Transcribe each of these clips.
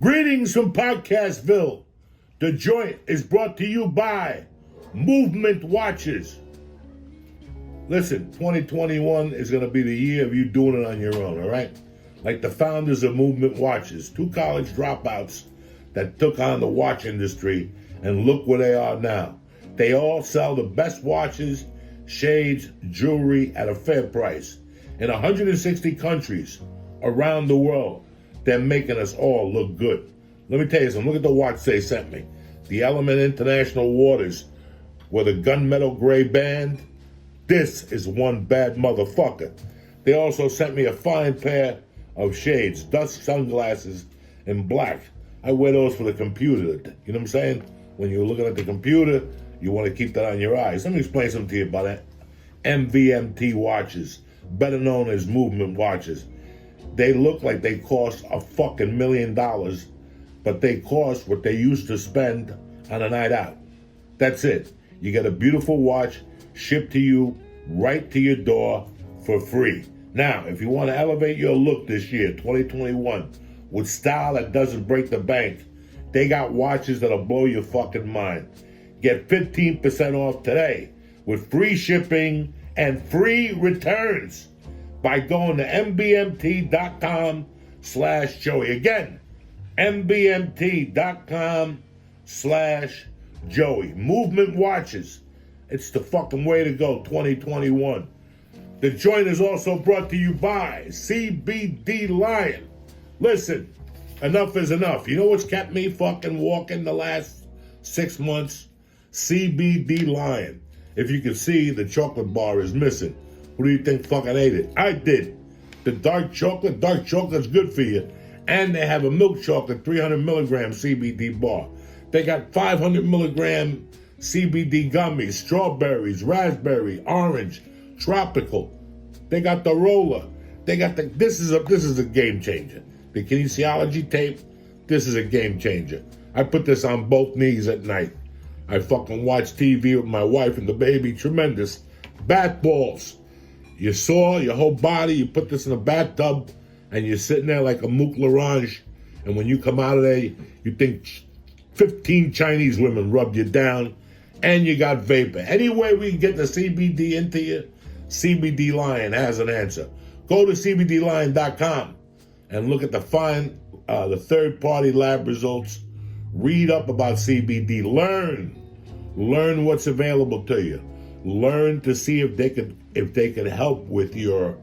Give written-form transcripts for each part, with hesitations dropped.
Greetings from Podcastville. The joint is brought to you by Movement Watches. Listen, 2021 is going to be the year of you doing it on your own, all right? Like the founders of Movement Watches, two college dropouts that took on the watch industry, and look where they are now. They all sell the best watches, shades, jewelry at a fair price. In 160 countries around the world, they're making us all look good. Let me tell you something. Look at the watch they sent me. The Element International Waters with a gunmetal gray band. This is one bad motherfucker. They also sent me a fine pair of shades, dust sunglasses in black. I wear those for the computer. You know what I'm saying? When you're looking at the computer, you want to keep that on your eyes. Let me explain something to you about that. MVMT Watches, better known as Movement Watches. They look like they cost a fucking $1 million, but they cost what they used to spend on a night out. That's it. You get a beautiful watch shipped to you right to your door for free. Now, if you want to elevate your look this year, 2021, with style that doesn't break the bank, they got watches that'll blow your fucking mind. Get 15% off today with free shipping and free returns by going to mbmt.com/Joey. Again, mbmt.com/Joey. Movement Watches. It's the fucking way to go, 2021. The joint is also brought to you by CBD Lion. Listen, enough is enough. You know what's kept me fucking walking the last 6 months? CBD Lion. If you can see, the chocolate bar is missing. Who do you think fucking ate it? I did. The dark chocolate's good for you. And they have a milk chocolate 300 milligram CBD bar. They got 500 milligram CBD gummies, strawberries, raspberry, orange, tropical. They got the roller. They got this is a game changer. The kinesiology tape, this is a game changer. I put this on both knees at night. I fucking watch TV with my wife and the baby. Tremendous. Bat balls. You saw your whole body, you put this in a bathtub, and you're sitting there like a Mouk L'Orange, and when you come out of there, you think 15 Chinese women rubbed you down, and you got vapor. Any way we can get the CBD into you, CBD Lion has an answer. Go to cbdlion.com and look at the third-party lab results. Read up about CBD. Learn what's available to you. Learn to see if they could help with your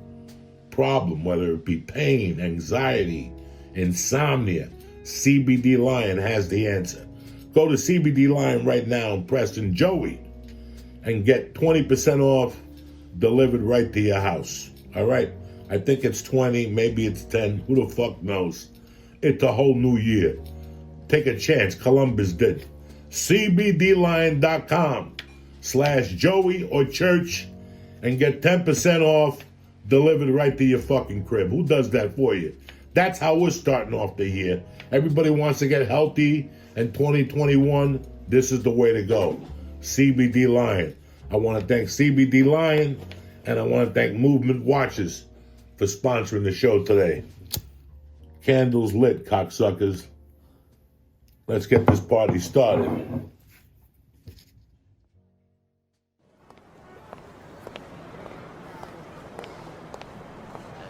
problem, whether it be pain, anxiety, insomnia. CBD Lion has the answer. Go to CBD Lion right now and press in Joey and get 20% off delivered right to your house. All right? I think it's 20, maybe it's 10. Who the fuck knows? It's a whole new year. Take a chance. Columbus did. cbdlion.com/Joey or Church and get 10% off delivered right to your fucking crib. Who does that for you? That's how we're starting off the year. Everybody wants to get healthy in 2021. This is the way to go. CBD Lion. I want to thank CBD Lion and I want to thank Movement Watches for sponsoring the show today. Candles lit, cocksuckers. Let's get this party started.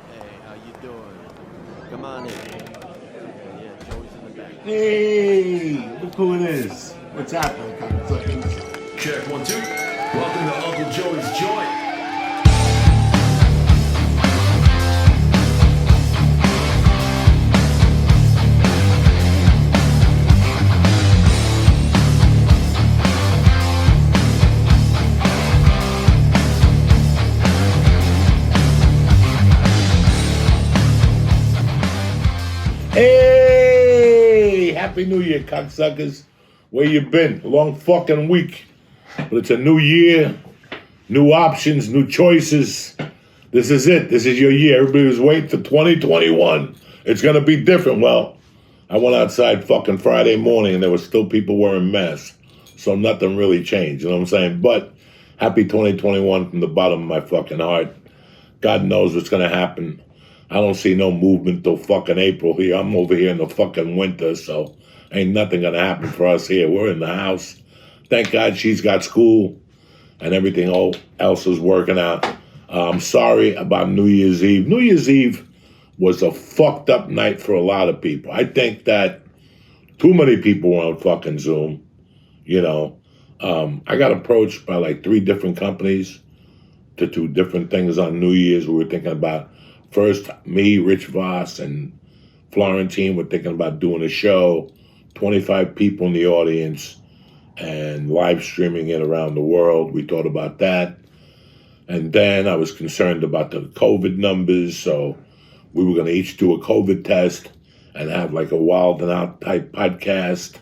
Hey, how you doing? Come on in. Yeah, Joey's in the back. Hey, look who it is. What's happening, cocksuckers? Check 1, 2. Welcome to Uncle Joey's Joint. Hey, Happy New Year, cocksuckers. Where you been? A long fucking week. But it's a new year, new options, new choices. This is it. This is your year. Everybody was waiting for 2021. It's going to be different. Well, I went outside fucking Friday morning and there were still people wearing masks. So nothing really changed, you know what I'm saying? But happy 2021 from the bottom of my fucking heart. God knows what's going to happen. I don't see no movement till fucking April here. I'm over here in the fucking winter, so ain't nothing gonna happen for us here. We're in the house. Thank God she's got school and everything else is working out. I'm sorry about New Year's Eve. New Year's Eve was a fucked up night for a lot of people. I think that too many people were on fucking Zoom. You know, I got approached by like 3 different companies to do different things on New Year's. We were thinking about, first, me, Rich Voss, and Florentine were thinking about doing a show, 25 people in the audience, and live streaming it around the world. We thought about that. And then I was concerned about the COVID numbers, so we were going to each do a COVID test and have like a Wild and Out type podcast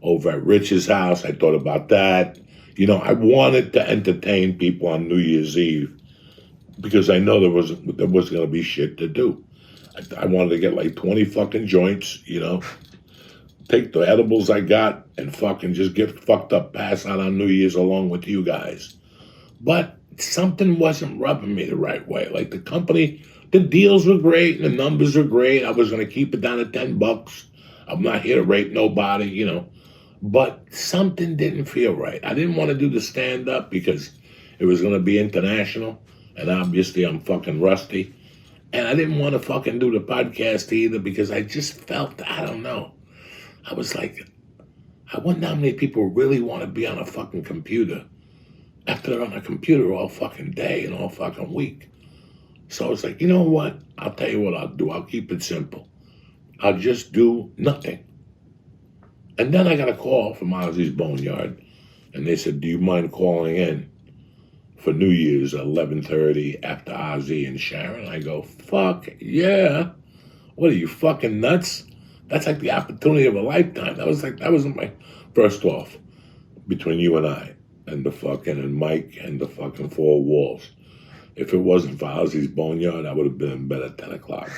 over at Rich's house. I thought about that. You know, I wanted to entertain people on New Year's Eve because I know there was going to be shit to do. I wanted to get like 20 fucking joints, you know, take the edibles I got and fucking just get fucked up, pass out on New Year's along with you guys. But something wasn't rubbing me the right way. Like the company, the deals were great and the numbers were great. I was going to keep it down to $10. I'm not here to rape nobody, you know. But something didn't feel right. I didn't want to do the stand-up because it was going to be international. And obviously I'm fucking rusty. And I didn't want to fucking do the podcast either because I just felt, I don't know. I was like, I wonder how many people really want to be on a fucking computer after they're on a computer all fucking day and all fucking week. So I was like, you know what? I'll tell you what I'll do. I'll keep it simple. I'll just do nothing. And then I got a call from Ozzy's Boneyard, and they said, do you mind calling in for New Year's at 11:30 after Ozzy and Sharon? I go, fuck yeah. What are you, fucking nuts? That's like the opportunity of a lifetime. That was my first off between you and I and the fucking and Mike and the fucking 4 walls. If it wasn't for Ozzy's Boneyard, I would have been in bed at 10 o'clock.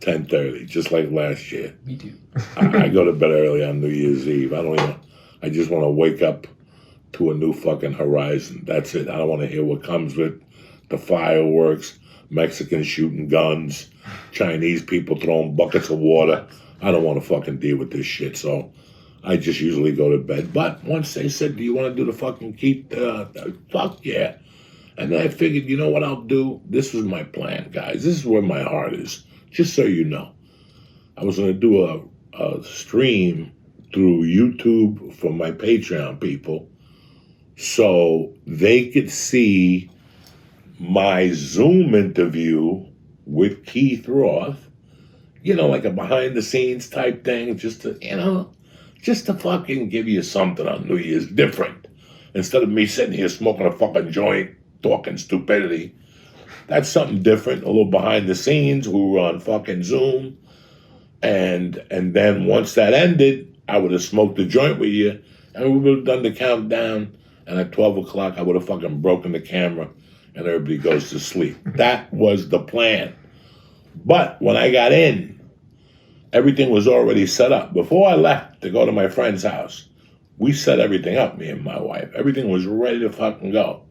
10:30, just like last year. Me too. I go to bed early on New Year's Eve. I just want to wake up to a new fucking horizon. That's it. I don't want to hear what comes with the fireworks, Mexicans shooting guns, Chinese people throwing buckets of water. I don't want to fucking deal with this shit. So I just usually go to bed. But once they said, do you want to do the fucking keep? Fuck yeah. And then I figured, you know what I'll do? This was my plan, guys. This is where my heart is. Just so you know, I was going to do a stream through YouTube for my Patreon people so they could see my Zoom interview with Keith Roth, you know, like a behind-the-scenes type thing, just to fucking give you something on New Year's different. Instead of me sitting here smoking a fucking joint, talking stupidity. That's something different, a little behind the scenes. We were on fucking Zoom. And then once that ended, I would have smoked a joint with you, and we would have done the countdown, and at 12 o'clock, I would have fucking broken the camera, and everybody goes to sleep. That was the plan. But when I got in, everything was already set up. Before I left to go to my friend's house, we set everything up, me and my wife. Everything was ready to fucking go.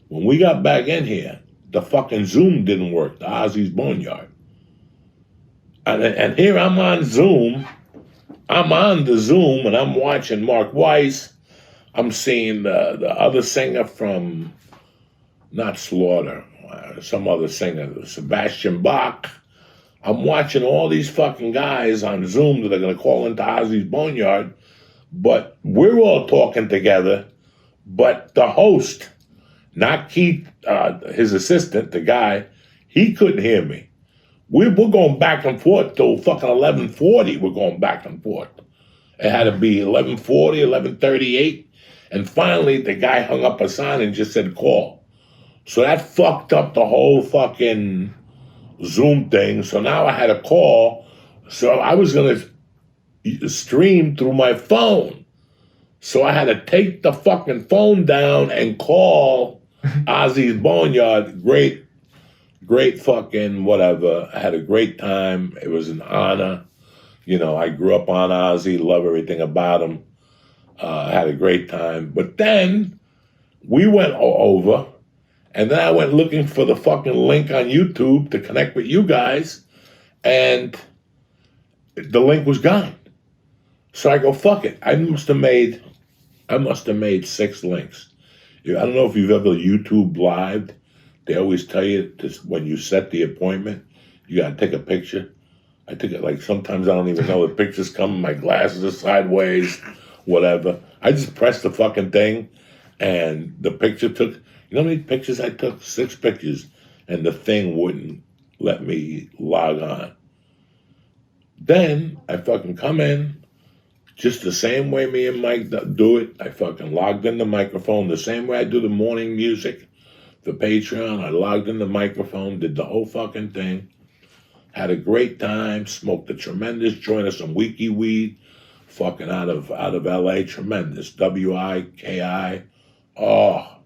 When we got back in here, the fucking Zoom didn't work, the Ozzy's Boneyard. And here I'm on Zoom. I'm on the Zoom, and I'm watching Mark Weiss. I'm seeing the other singer from, not Slaughter, some other singer, Sebastian Bach. I'm watching all these fucking guys on Zoom that are going to call into Ozzy's Boneyard, but we're all talking together, but the host, not Keith, his assistant, the guy, he couldn't hear me. We're going back and forth till fucking 11:40. We're going back and forth. It had to be 11:40, 11:38. And finally, the guy hung up a sign and just said, call. So that fucked up the whole fucking Zoom thing. So now I had a call. So I was going to stream through my phone. So I had to take the fucking phone down and call Ozzy's Boneyard. Great fucking whatever. I had a great time. It was an honor. You know, I grew up on Ozzy, love everything about him. I had a great time. But then we went over And then I went looking for the fucking link on YouTube to connect with you guys, and the link was gone. So I go, fuck it. I must have made 6 links. I don't know if you've ever YouTube lived. They always tell you when you set the appointment, you gotta take a picture. I took it, like, sometimes I don't even know the pictures come, my glasses are sideways, whatever. I just pressed the fucking thing, and the picture took, you know how many pictures I took? 6 pictures, and the thing wouldn't let me log on. Then I fucking come in, just the same way me and Mike do it. I fucking logged in the microphone, the same way I do the morning music for Patreon. I logged in the microphone, did the whole fucking thing. Had a great time, smoked a tremendous joint of some wiki weed, fucking out of LA, tremendous, WIKI. Oh,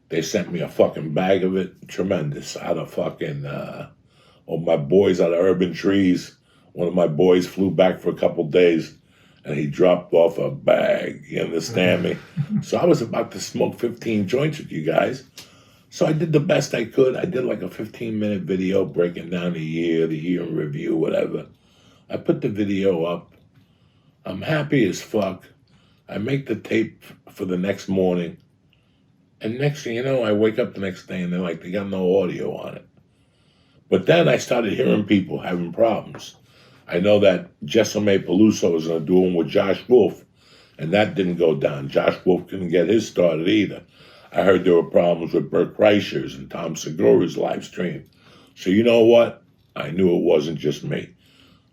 they sent me a fucking bag of it, tremendous, out of fucking, my boys out of Urban Trees. One of my boys flew back for a couple days, and he dropped off a bag, you understand me? So I was about to smoke 15 joints with you guys. So I did the best I could. I did like a 15-minute video breaking down the year in review, whatever. I put the video up. I'm happy as fuck. I make the tape for the next morning. And next thing you know, I wake up the next day and they're like, they got no audio on it. But then I started hearing people having problems. I know that Jessime Peluso was going to do one with Josh Wolf, and that didn't go down. Josh Wolf couldn't get his started either. I heard there were problems with Bert Kreischer's and Tom Segura's live stream. So you know what? I knew it wasn't just me.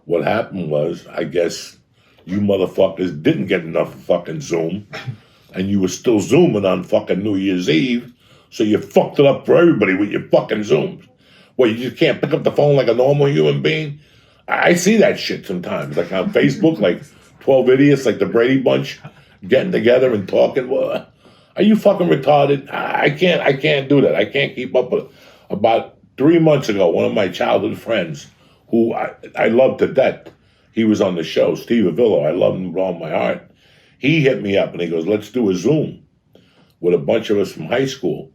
What happened was, I guess you motherfuckers didn't get enough fucking Zoom, and you were still Zooming on fucking New Year's Eve, so you fucked it up for everybody with your fucking Zooms. Well, you just can't pick up the phone like a normal human being? I see that shit sometimes, like on Facebook, like 12 idiots, like the Brady Bunch, getting together and talking. Well, are you fucking retarded? I can't do that. I can't keep up with it. About 3 months ago, one of my childhood friends, who I love to death, he was on the show, Steve Avillo. I love him with all my heart. He hit me up and he goes, let's do a Zoom with a bunch of us from high school.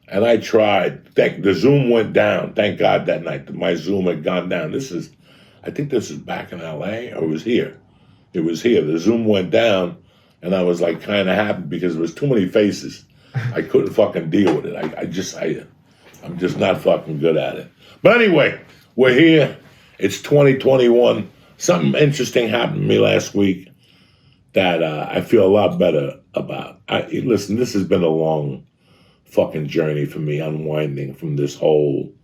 And I tried. The Zoom went down. Thank God that night. My Zoom had gone down. I think this is back in LA, or it was here. It was here. The Zoom went down, and I was like kind of happy because there was too many faces. I couldn't fucking deal with it. I'm just not fucking good at it. But anyway, we're here. It's 2021. Something interesting happened to me last week that I feel a lot better about. Listen, this has been a long fucking journey for me, unwinding from this whole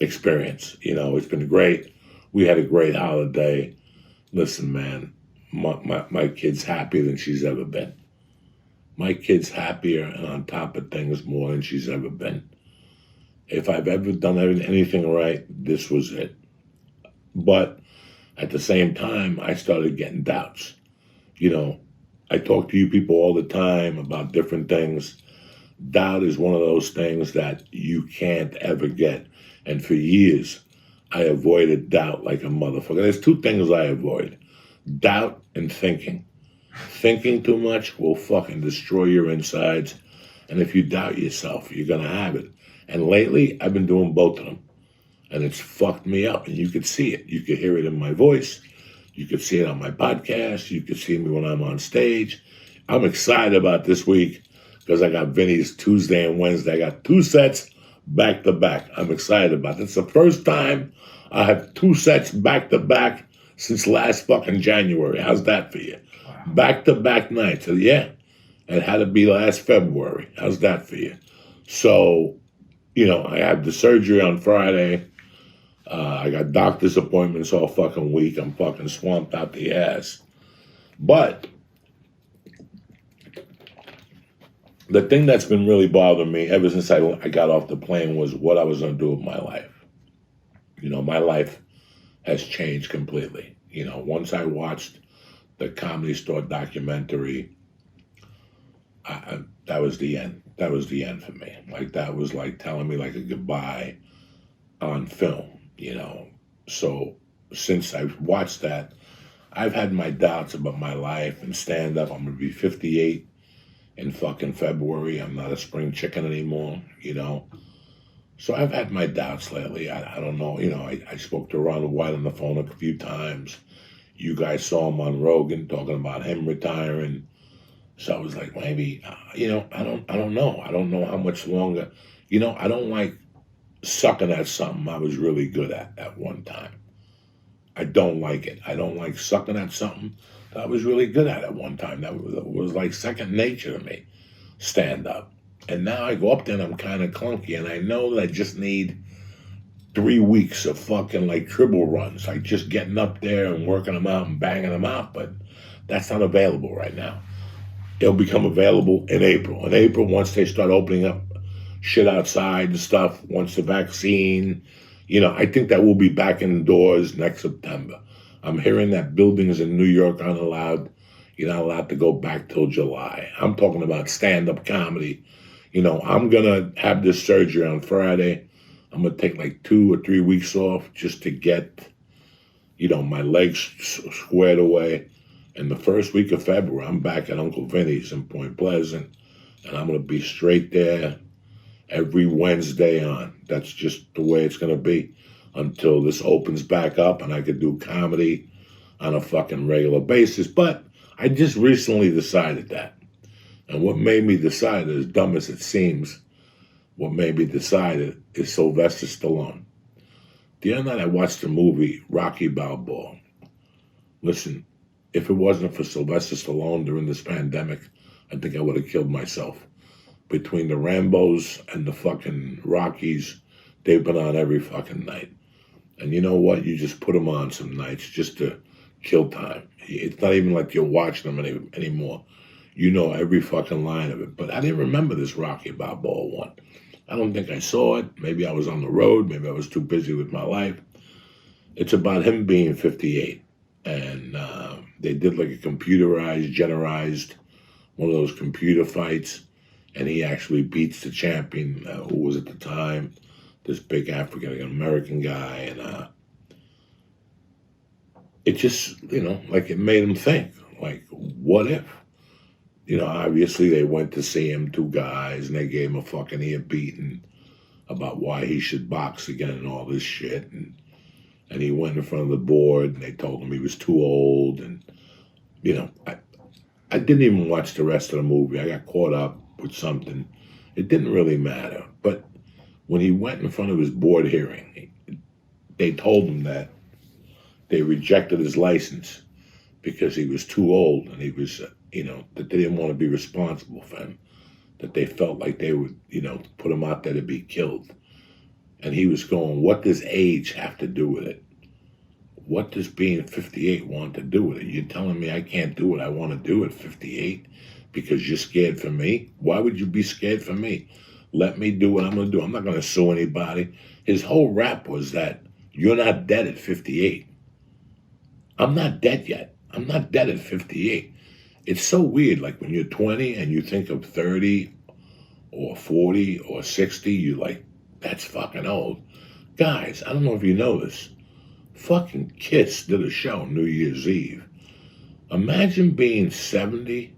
experience. You know, it's been great. We had a great holiday. Listen, man, my kid's happier than she's ever been. My kid's happier and on top of things more than she's ever been. If I've ever done anything right, this was it. But at the same time, I started getting doubts. You know, I talk to you people all the time about different things. Doubt is one of those things that you can't ever get. And for years, I avoided doubt like a motherfucker. There's 2 things I avoid: doubt and thinking. Thinking too much will fucking destroy your insides. And if you doubt yourself, you're going to have it. And lately, I've been doing both of them. And it's fucked me up. And you could see it. You could hear it in my voice. You could see it on my podcast. You could see me when I'm on stage. I'm excited about this week because I got Vinny's Tuesday and Wednesday. I got 2 sets back to back. I'm excited about it. It's the first time I have 2 sets back to back since last fucking January. How's that for you? Wow. Back to back nights. So yeah, it had to be last February. How's that for you? So, you know, I had the surgery on Friday. I got doctor's appointments all fucking week. I'm fucking swamped out the ass. But the thing that's been really bothering me ever since I got off the plane was what I was going to do with my life. You know, my life has changed completely. You know, once I watched the Comedy Store documentary, that was the end. That was the end for me. Like, that was like telling me like a goodbye on film, you know. So since I've watched that, I've had my doubts about my life and stand up. I'm going to be 58 in fucking February. I'm not a spring chicken anymore, you know. So I've had my doubts lately. I don't know. You know, I spoke to Ronald White on the phone a few times. You guys saw him on Rogan talking about him retiring. So I was like, maybe, you know, I don't know. I don't know how much longer. You know, I don't like sucking at something I was really good at one time. I don't like it. I don't like sucking at something that I was really good at one time. That was like second nature to me, stand up. And now I go up there and I'm kind of clunky, and I know that I just need 3 weeks of fucking like triple runs, like just getting up there and working them out and banging them out, but that's not available right now. It'll become available in April. In April, once they start opening up shit outside and stuff, once the vaccine, you know, I think that we'll be back indoors next September. I'm hearing that buildings in New York aren't allowed, you're not allowed to go back till July. I'm talking about stand-up comedy. You know, I'm going to have this surgery on Friday. I'm going to take like 2 or 3 weeks off just to get, you know, my legs squared away. And the first week of February, I'm back at Uncle Vinny's in Point Pleasant. And I'm going to be straight there every Wednesday on. That's just the way it's going to be until this opens back up and I could do comedy on a fucking regular basis. But I just recently decided that. And what made me decide, as dumb as it seems, what made me decide it is Sylvester Stallone. The other night I watched the movie Rocky Balboa. Listen, if it wasn't for Sylvester Stallone during this pandemic, I think I would have killed myself. Between the Rambos and the fucking Rockies, they've been on every fucking night. And you know what? You just put them on some nights just to kill time. It's not even like you're watching them anymore. You know every fucking line of it. But I didn't remember this Rocky Balboa one. I don't think I saw it. Maybe I was on the road. Maybe I was too busy with my life. It's about him being 58. And they did like a computerized, generized, one of those computer fights. And he actually beats the champion, who was at the time this big African-American guy. And it just, you know, like it made him think, like, what if? You know, obviously they went to see him, 2 guys, and they gave him a fucking ear beating about why he should box again and all this shit. And he went in front of the board, and they told him he was too old. And, you know, I didn't even watch the rest of the movie. I got caught up with something. It didn't really matter. But when he went in front of his board hearing, they told him that they rejected his license because he was too old, and he was, you know, that they didn't want to be responsible for him, that they felt like they would, you know, put him out there to be killed. And he was going, what does age have to do with it? What does being 58 want to do with it? You're telling me I can't do what I want to do at 58 because you're scared for me? Why would you be scared for me? Let me do what I'm going to do. I'm not going to sue anybody. His whole rap was that you're not dead at 58. I'm not dead yet. I'm not dead at 58. It's so weird, like when you're 20 and you think of 30 or 40 or 60, you're like, that's fucking old. Guys, I don't know if you know this. Fucking Kiss did a show New Year's Eve. Imagine being 70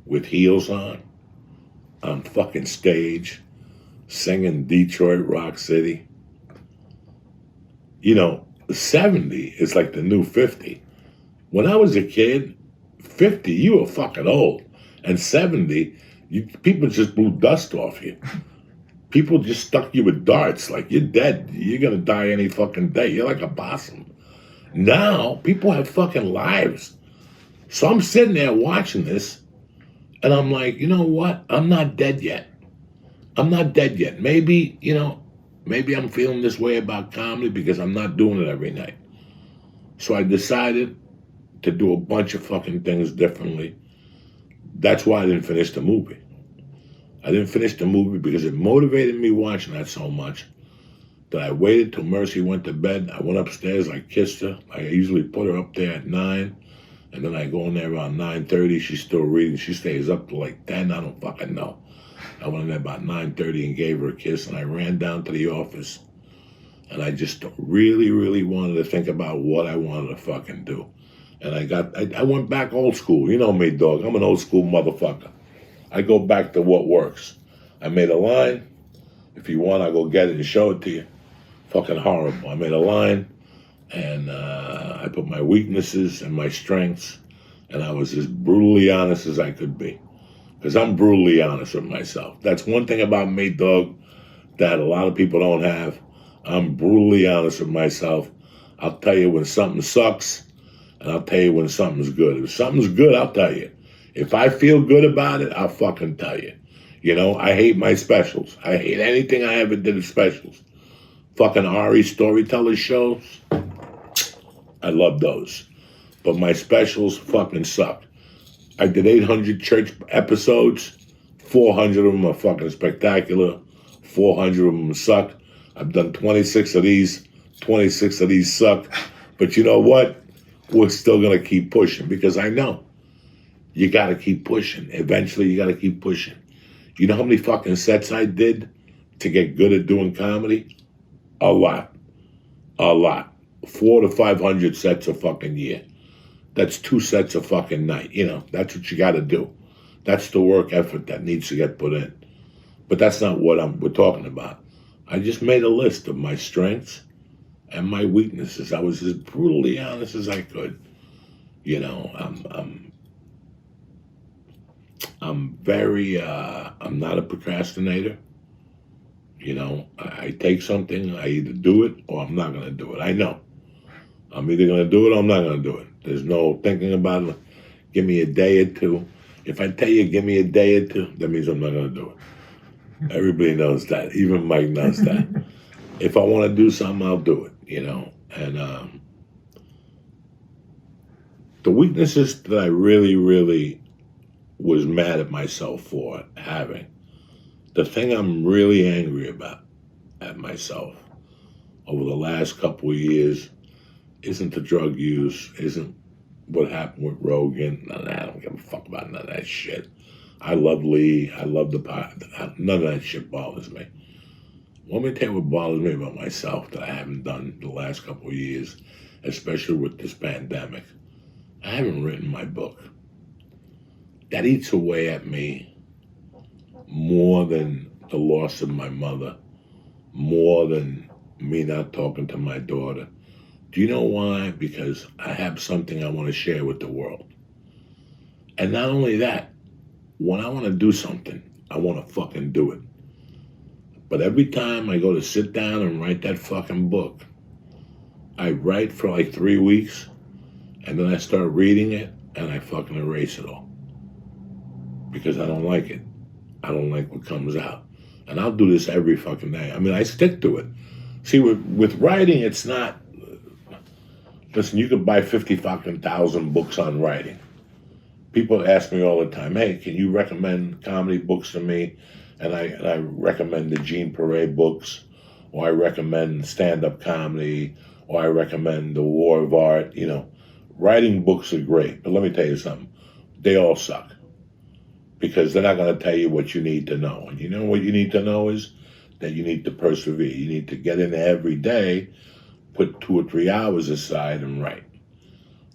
with heels on fucking stage, singing Detroit Rock City. You know, 70 is like the new 50. When I was a kid, 50, you were fucking old. And 70, people just blew dust off you. People just stuck you with darts. Like, you're dead. You're going to die any fucking day. You're like a possum. Now, people have fucking lives. So I'm sitting there watching this, and I'm like, you know what? I'm not dead yet. I'm not dead yet. Maybe, you know, maybe I'm feeling this way about comedy because I'm not doing it every night. So I decided to do a bunch of fucking things differently. That's why I didn't finish the movie. I didn't finish the movie because it motivated me watching that so much that I waited till Mercy went to bed. I went upstairs, I kissed her. I usually put her up there at 9, and then I go in there around 9:30. She's still reading. She stays up to like 10. I don't fucking know. I went in there about 9:30 and gave her a kiss, and I ran down to the office, and I just really, really wanted to think about what I wanted to fucking do. And I went back old school. You know me, dog. I'm an old school motherfucker. I go back to what works. I made a line. If you want, I'll go get it and show it to you. Fucking horrible. I made a line, and I put my weaknesses and my strengths, and I was as brutally honest as I could be. Because I'm brutally honest with myself. That's one thing about me, dog, that a lot of people don't have. I'm brutally honest with myself. I'll tell you when something sucks, and I'll tell you when something's good. If something's good, I'll tell you. If I feel good about it, I'll fucking tell you. You know, I hate my specials. I hate anything I ever did at specials. Fucking Ari storyteller shows, I love those. But my specials fucking suck. I did 800 church episodes. 400 of them are fucking spectacular. 400 of them suck. I've done 26 of these. 26 of these suck. But you know what? We're still going to keep pushing because I know you got to keep pushing. Eventually, you got to keep pushing. You know how many fucking sets I did to get good at doing comedy? A lot. A lot. 400 to 500 sets a fucking year. That's 2 sets a fucking night. You know, that's what you got to do. That's the work effort that needs to get put in. But that's not what we're talking about. I just made a list of my strengths and my weaknesses. I was as brutally honest as I could. You know, I'm very, I'm not a procrastinator. You know, I take something, I either do it or I'm not going to do it. I know. I'm either going to do it or I'm not going to do it. There's no thinking about it. Give me a day or two. If I tell you, give me a day or two, that means I'm not going to do it. Everybody knows that. Even Mike knows that. If I want to do something, I'll do it, you know. And the weaknesses that I really, really was mad at myself for having, the thing I'm really angry about at myself over the last couple of years isn't the drug use, isn't what happened with Rogan. None of that. I don't give a fuck about none of that shit. I love Lee. I love the pot. None of that shit bothers me. Let me tell you what bothers me about myself that I haven't done the last couple of years, especially with this pandemic. I haven't written my book. That eats away at me more than the loss of my mother, more than me not talking to my daughter. Do you know why? Because I have something I want to share with the world. And not only that, when I want to do something, I want to fucking do it. But every time I go to sit down and write that fucking book, I write for like 3 weeks, and then I start reading it, and I fucking erase it all. Because I don't like it. I don't like what comes out. And I'll do this every fucking day. I mean, I stick to it. See, with writing, it's not... Listen, you could buy 50 fucking thousand books on writing. People ask me all the time, hey, can you recommend comedy books to me? And I recommend the Gene Paré books, or I recommend stand-up comedy, or I recommend The War of Art. You know, writing books are great, but let me tell you something. They all suck. Because they're not going to tell you what you need to know. And you know what you need to know is that you need to persevere. You need to get in there every day, put 2 or 3 hours aside and write.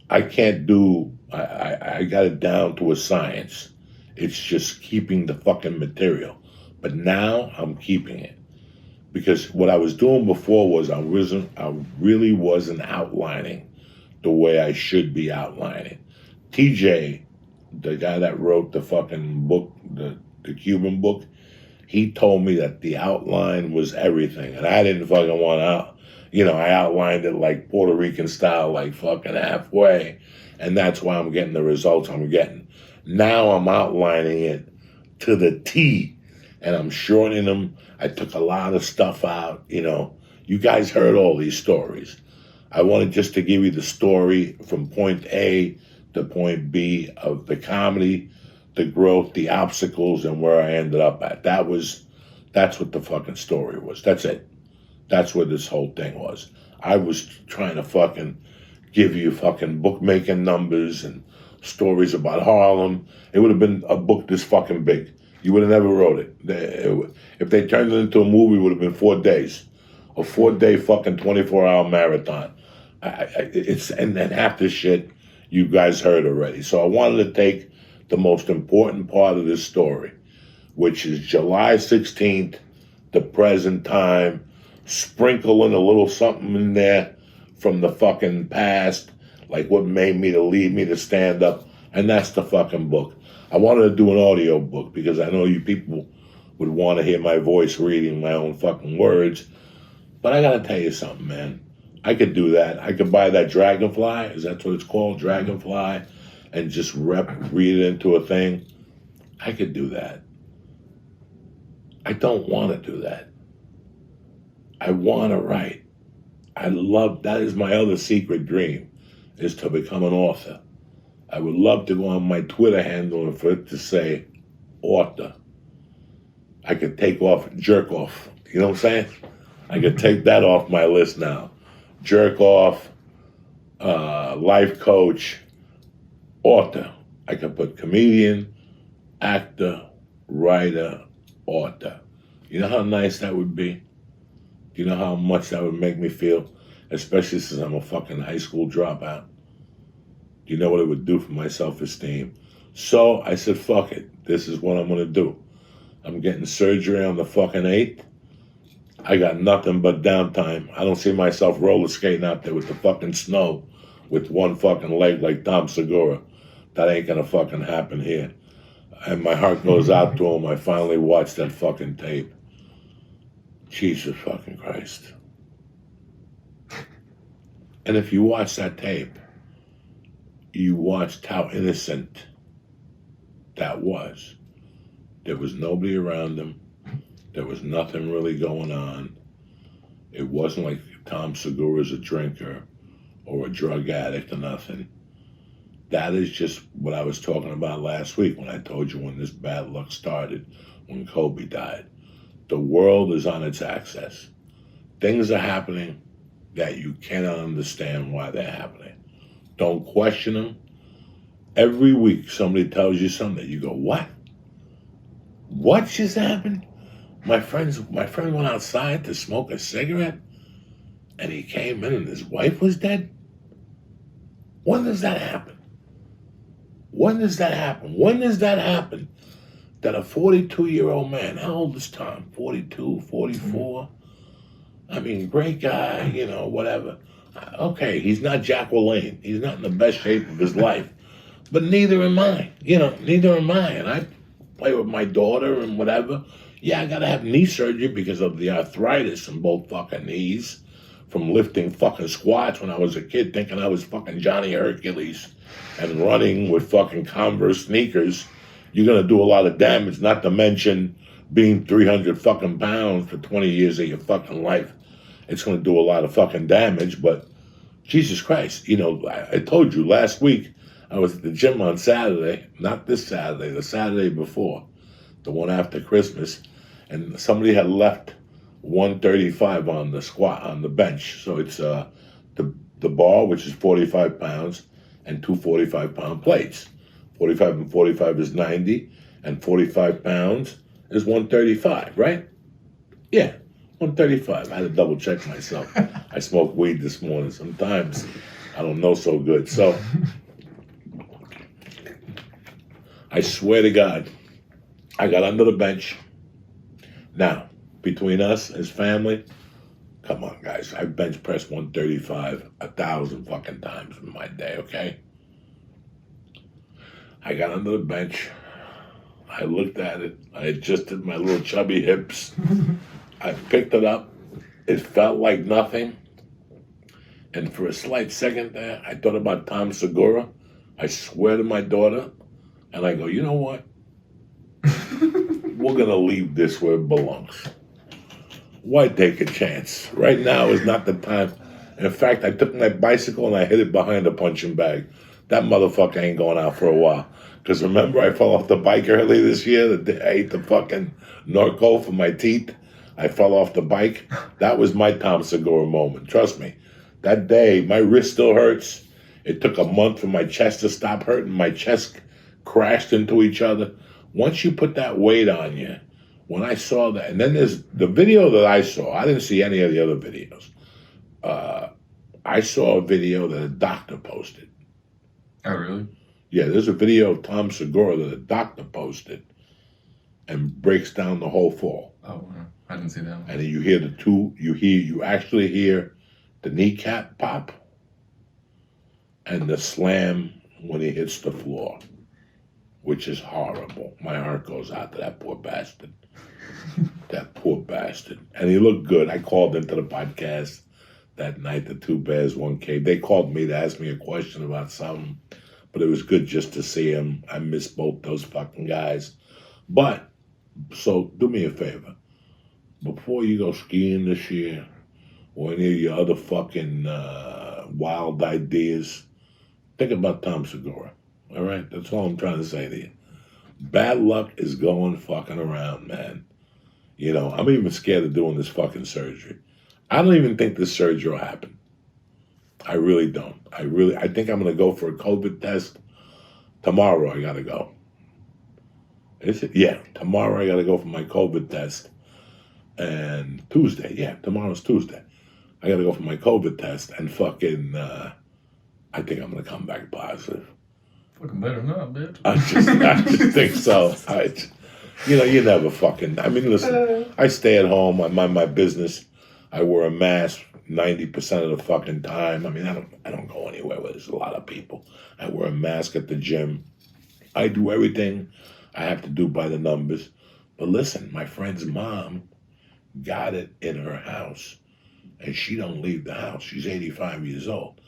I can't do, I got it down to a science. It's just keeping the fucking material. But now I'm keeping it. Because what I was doing before was I really wasn't outlining the way I should be outlining. TJ, the guy that wrote the fucking book, the Cuban book, he told me that the outline was everything. And I didn't fucking want to, I outlined it like Puerto Rican style, like fucking halfway. And that's why I'm getting the results I'm getting. Now I'm outlining it to the T. And I'm shortening them. I took a lot of stuff out, You guys heard all these stories. I wanted just to give you the story from point A to point B of the comedy, the growth, the obstacles, and where I ended up at. That's what the fucking story was. That's it. That's what this whole thing was. I was trying to fucking give you fucking bookmaking numbers and stories about Harlem. It would have been a book this fucking big. You would have never wrote it. If they turned it into a movie, it would have been 4 days. A 4-day fucking 24-hour marathon. And half this shit you guys heard already. So I wanted to take the most important part of this story, which is July 16th, the present time, sprinkling a little something in there from the fucking past, like what made me to lead me to stand up, and that's the fucking book. I wanted to do an audio book because I know you people would want to hear my voice reading my own fucking words, but I gotta tell you something, man. I could do that. I could buy that Dragonfly, is that what it's called, Dragonfly, and just read it into a thing. I could do that. I don't want to do that. I want to write. That is my other secret dream, is to become an author. I would love to go on my Twitter handle and for it to say author. I could take off jerk off. You know what I'm saying? I could take that off my list now. Jerk off, life coach, author. I could put comedian, actor, writer, author. You know how nice that would be? Do you know how much that would make me feel? Especially since I'm a fucking high school dropout. Do you know what it would do for my self-esteem? So I said, fuck it. This is what I'm going to do. I'm getting surgery on the fucking 8th. I got nothing but downtime. I don't see myself roller skating out there with the fucking snow with one fucking leg like Tom Segura. That ain't going to fucking happen here. And my heart goes out to him. I finally watched that fucking tape. Jesus fucking Christ. And if you watch that tape, you watched how innocent that was. There was nobody around him. There was nothing really going on. It wasn't like Tom Segura's a drinker or a drug addict or nothing. That is just what I was talking about last week when I told you when this bad luck started, when Kobe died. The world is on its axis. Things are happening that you cannot understand why they're happening. Don't question them. Every week somebody tells you something that you go, what? What just happened? My friend went outside to smoke a cigarette and he came in and his wife was dead? When does that happen? When does that happen? When does that happen? That a 42-year-old man, how old is Tom? 42, 44? I mean, great guy, you know, whatever. Okay, he's not Jack LaLanne. He's not in the best shape of his life. But neither am I. You know, neither am I. And I play with my daughter and whatever. Yeah, I gotta have knee surgery because of the arthritis in both fucking knees from lifting fucking squats when I was a kid thinking I was fucking Johnny Hercules and running with fucking Converse sneakers. You're gonna do a lot of damage, not to mention being 300 fucking pounds for 20 years of your fucking life. It's gonna do a lot of fucking damage, but Jesus Christ, you know, I told you last week I was at the gym on Saturday, not this Saturday, the Saturday before, the one after Christmas, and somebody had left 135 on the squat, on the bench. So it's the bar, which is 45 pounds, and two 45-pound plates. 45 and 45 is 90, and 45 pounds is 135, right? Yeah, 135. I had to double check myself. I smoked weed this morning. Sometimes I don't know so good. So I swear to God, I got under the bench. Now, between us as family, come on, guys. I've bench pressed 135 1,000 fucking times in my day, okay? I got under the bench. I looked at it. I adjusted my little chubby hips. I picked it up. It felt like nothing. And for a slight second there, I thought about Tom Segura. I swear to my daughter. And I go, you know what? We're going to leave this where it belongs. Why take a chance? Right now is not the time. In fact, I took my bicycle and I hit it behind a punching bag. That motherfucker ain't going out for a while. Because remember, I fell off the bike earlier this year. I ate the fucking Norco for my teeth. I fell off the bike. That was my Tom Segura moment. Trust me. That day, my wrist still hurts. It took a month for my chest to stop hurting. My chest crashed into each other. Once you put that weight on you, when I saw that, and then there's the video that I saw. I didn't see any of the other videos. I saw a video that a doctor posted. Oh, really? Yeah, there's a video of Tom Segura that a doctor posted and breaks down the whole fall. Oh, I didn't see that one. And you hear you actually hear the kneecap pop and the slam when he hits the floor, which is horrible. My heart goes out to that poor bastard. That poor bastard. And he looked good. I called into the podcast that night, the Two Bears, One Cave. They called me to ask me a question about something, but it was good just to see him. I miss both those fucking guys. But, so do me a favor. Before you go skiing this year, or any of your other fucking wild ideas, think about Tom Segura. All right? That's all I'm trying to say to you. Bad luck is going fucking around, man. You know, I'm even scared of doing this fucking surgery. I don't even think this surgery will happen. I really don't. I think I'm going to go for a COVID test. Tomorrow I got to go. Is it? Yeah, tomorrow I got to go for my COVID test. And Tuesday, yeah, tomorrow's Tuesday. I got to go for my COVID test and fucking, I think I'm going to come back positive. Fucking better not, bitch. I just think so. You never fucking, I mean, listen, I stay at home, I mind my business, I wear a mask 90% of the fucking time. I mean, I don't go anywhere where there's a lot of people. I wear a mask at the gym. I do everything I have to do by the numbers. But listen, my friend's mom got it in her house, and she don't leave the house. She's 85 years old.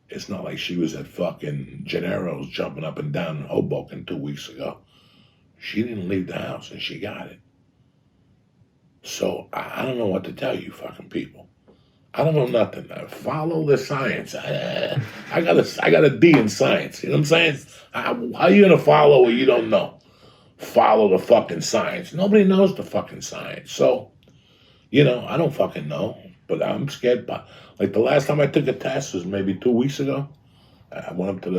It's not like she was at fucking Gennaro's jumping up and down in Hoboken 2 weeks ago. She didn't leave the house, and she got it. So I don't know what to tell you fucking people. I don't know nothing. Follow the science. I got a D in science. You know what I'm saying? How are you going to follow what you don't know? Follow the fucking science. Nobody knows the fucking science. So, I don't fucking know. But I'm scared. Like the last time I took a test was maybe 2 weeks ago. I went up to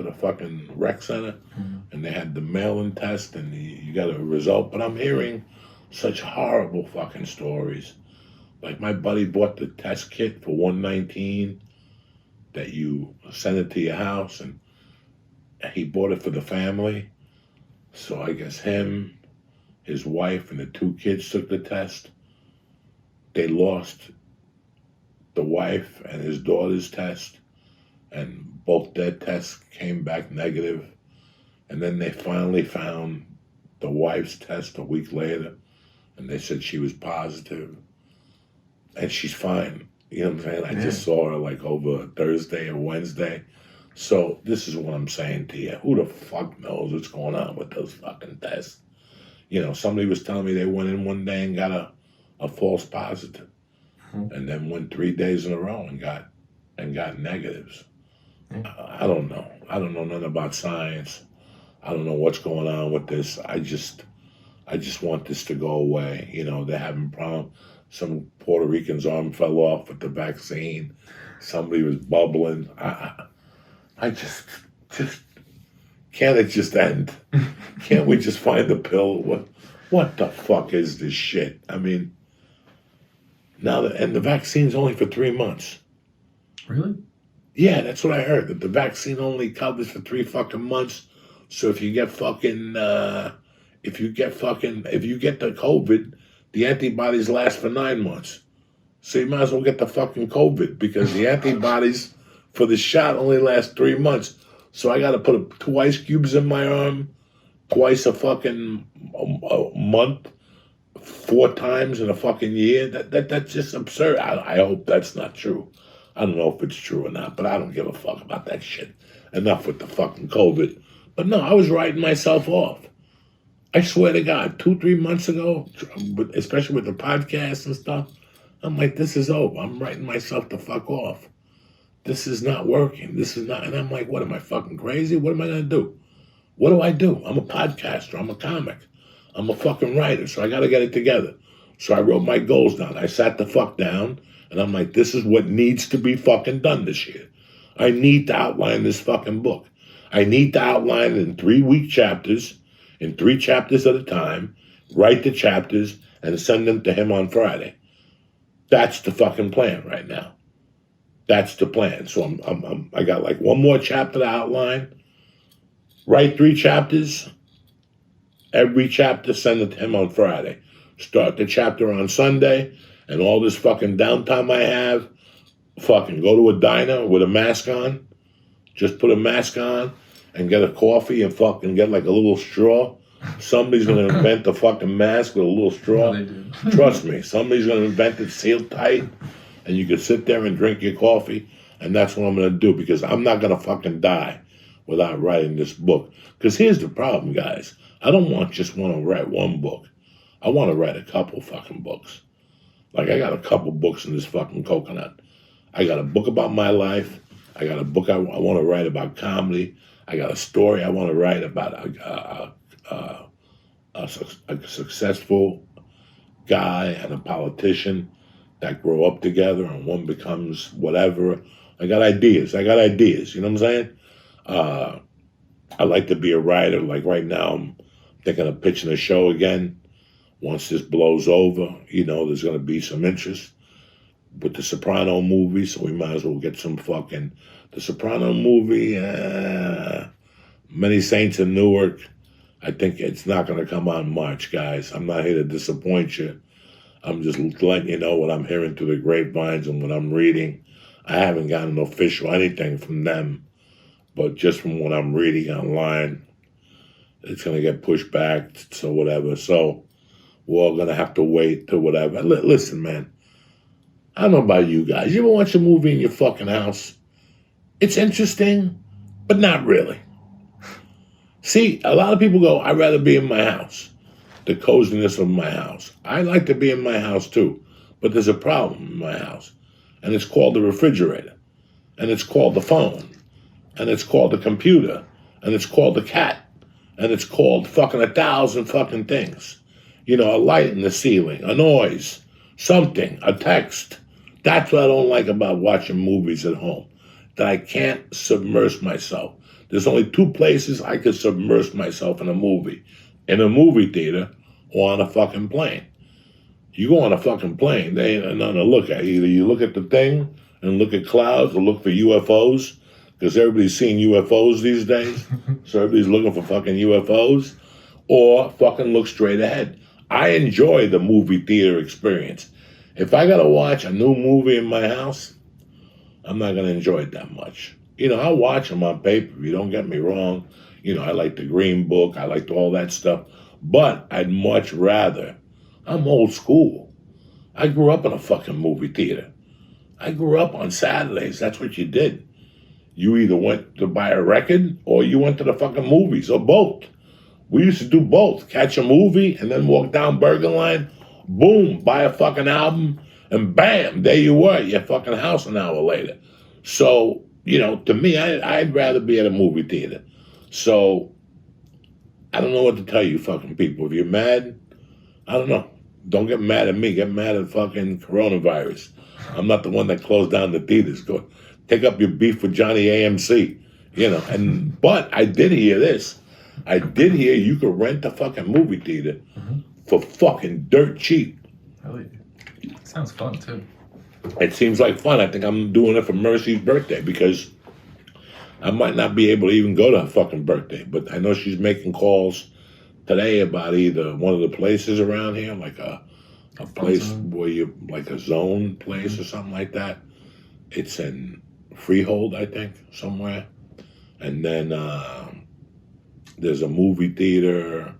the fucking rec center, and they had the mail-in test, and you got a result. But I'm hearing such horrible fucking stories. Like my buddy bought the test kit for $119 that you send it to your house, and he bought it for the family. So I guess him, his wife, and the 2 kids took the test. They lost the wife and his daughter's test, and both their tests came back negative. And then they finally found the wife's test a week later, and they said she was positive. And she's fine. You know what I'm saying? I just saw her like over Thursday or Wednesday. So this is what I'm saying to you. Who the fuck knows what's going on with those fucking tests? Somebody was telling me they went in one day and got a false positive, and then went 3 days in a row and got negatives. I don't know. I don't know nothing about science. I don't know what's going on with this. I just want this to go away. They're having problems. Some Puerto Rican's arm fell off with the vaccine. Somebody was bubbling. I just can't it just end? Can't we just find the pill? What the fuck is this shit? I mean, and the vaccine's only for 3 months. Really? Yeah, that's what I heard. That the vaccine only covers for 3 fucking months. So if you get the COVID, the antibodies last for 9 months. So you might as well get the fucking COVID, because the antibodies for the shot only last 3 months. So I got to put 2 ice cubes in my arm twice a fucking month, 4 times in a fucking year. That's just absurd. I hope that's not true. I don't know if it's true or not, but I don't give a fuck about that shit. Enough with the fucking COVID. But no, I was writing myself off. I swear to God, 2-3 months ago, especially with the podcast and stuff, I'm like, this is over. I'm writing myself the fuck off. This is not working. And I'm like, what, am I fucking crazy? What am I going to do? What do I do? I'm a podcaster. I'm a comic. I'm a fucking writer, so I got to get it together. So I wrote my goals down. I sat the fuck down, and I'm like, this is what needs to be fucking done this year. I need to outline this fucking book. I need to outline it in 3-week chapters, in 3 chapters at a time, write the chapters, and send them to him on Friday. That's the fucking plan right now. That's the plan. So I got like 1 more chapter to outline. Write 3 chapters. Every chapter, send it to him on Friday. Start the chapter on Sunday, and all this fucking downtime I have, fucking go to a diner with a mask on. Just put a mask on and get a coffee and fucking get like a little straw. Somebody's going to invent a fucking mask with a little straw. Yeah, they do. Trust me, somebody's going to invent it sealed tight, and you can sit there and drink your coffee, and that's what I'm going to do, because I'm not going to fucking die without writing this book. Because here's the problem, guys. I don't just want to write one book. I want to write a couple fucking books. Like, I got a couple books in this fucking coconut. I got a book about my life. I got a book I want to write about comedy. I got a story I want to write about a successful guy and a politician that grow up together and one becomes whatever. I got ideas. You know what I'm saying? I like to be a writer. Like right now, I'm thinking of pitching a show again. Once this blows over, there's going to be some interest with the Soprano movie, so we might as well get some fucking... The Soprano movie, Many Saints in Newark, I think it's not going to come on March, guys. I'm not here to disappoint you. I'm just letting you know what I'm hearing through the grapevines and what I'm reading. I haven't gotten official anything from them, but just from what I'm reading online, it's going to get pushed back, so whatever. So we're all going to have to wait to whatever. Listen, man, I don't know about you guys. You ever watch a movie in your fucking house? It's interesting, but not really. See, a lot of people go, I'd rather be in my house, the coziness of my house. I like to be in my house too, but there's a problem in my house, and it's called the refrigerator, and it's called the phone, and it's called the computer, and it's called the cat, and it's called fucking 1,000 fucking things. A light in the ceiling, a noise, something, a text. That's what I don't like about watching movies at home, that I can't submerge myself. There's only 2 places I could submerge myself in a movie theater or on a fucking plane. You go on a fucking plane, they ain't nothing to look at. Either you look at the thing and look at clouds or look for UFOs, because everybody's seeing UFOs these days, so everybody's looking for fucking UFOs, or fucking look straight ahead. I enjoy the movie theater experience. If I gotta watch a new movie in my house, I'm not gonna enjoy it that much. I'll watch them on pay-per-view, don't get me wrong. I like the Green Book, I liked all that stuff. But I'd much rather, I'm old school. I grew up in a fucking movie theater. I grew up on Saturdays, that's what you did. You either went to buy a record or you went to the fucking movies, or both. We used to do both, catch a movie and then walk down Burger Line, boom, buy a fucking album, and bam, there you were at your fucking house an hour later. So, to me, I'd rather be at a movie theater. So, I don't know what to tell you fucking people. If you're mad, I don't know. Don't get mad at me. Get mad at fucking coronavirus. I'm not the one that closed down the theaters. Go take up your beef with Johnny AMC. But I did hear this. I did hear you could rent a fucking movie theater for fucking dirt cheap. Really? Sounds fun, too. It seems like fun. I think I'm doing it for Mercy's birthday, because I might not be able to even go to her fucking birthday. But I know she's making calls today about either one of the places around here, like a place where you, like a zone place or something like that. It's in Freehold, I think, somewhere. And then there's a movie theater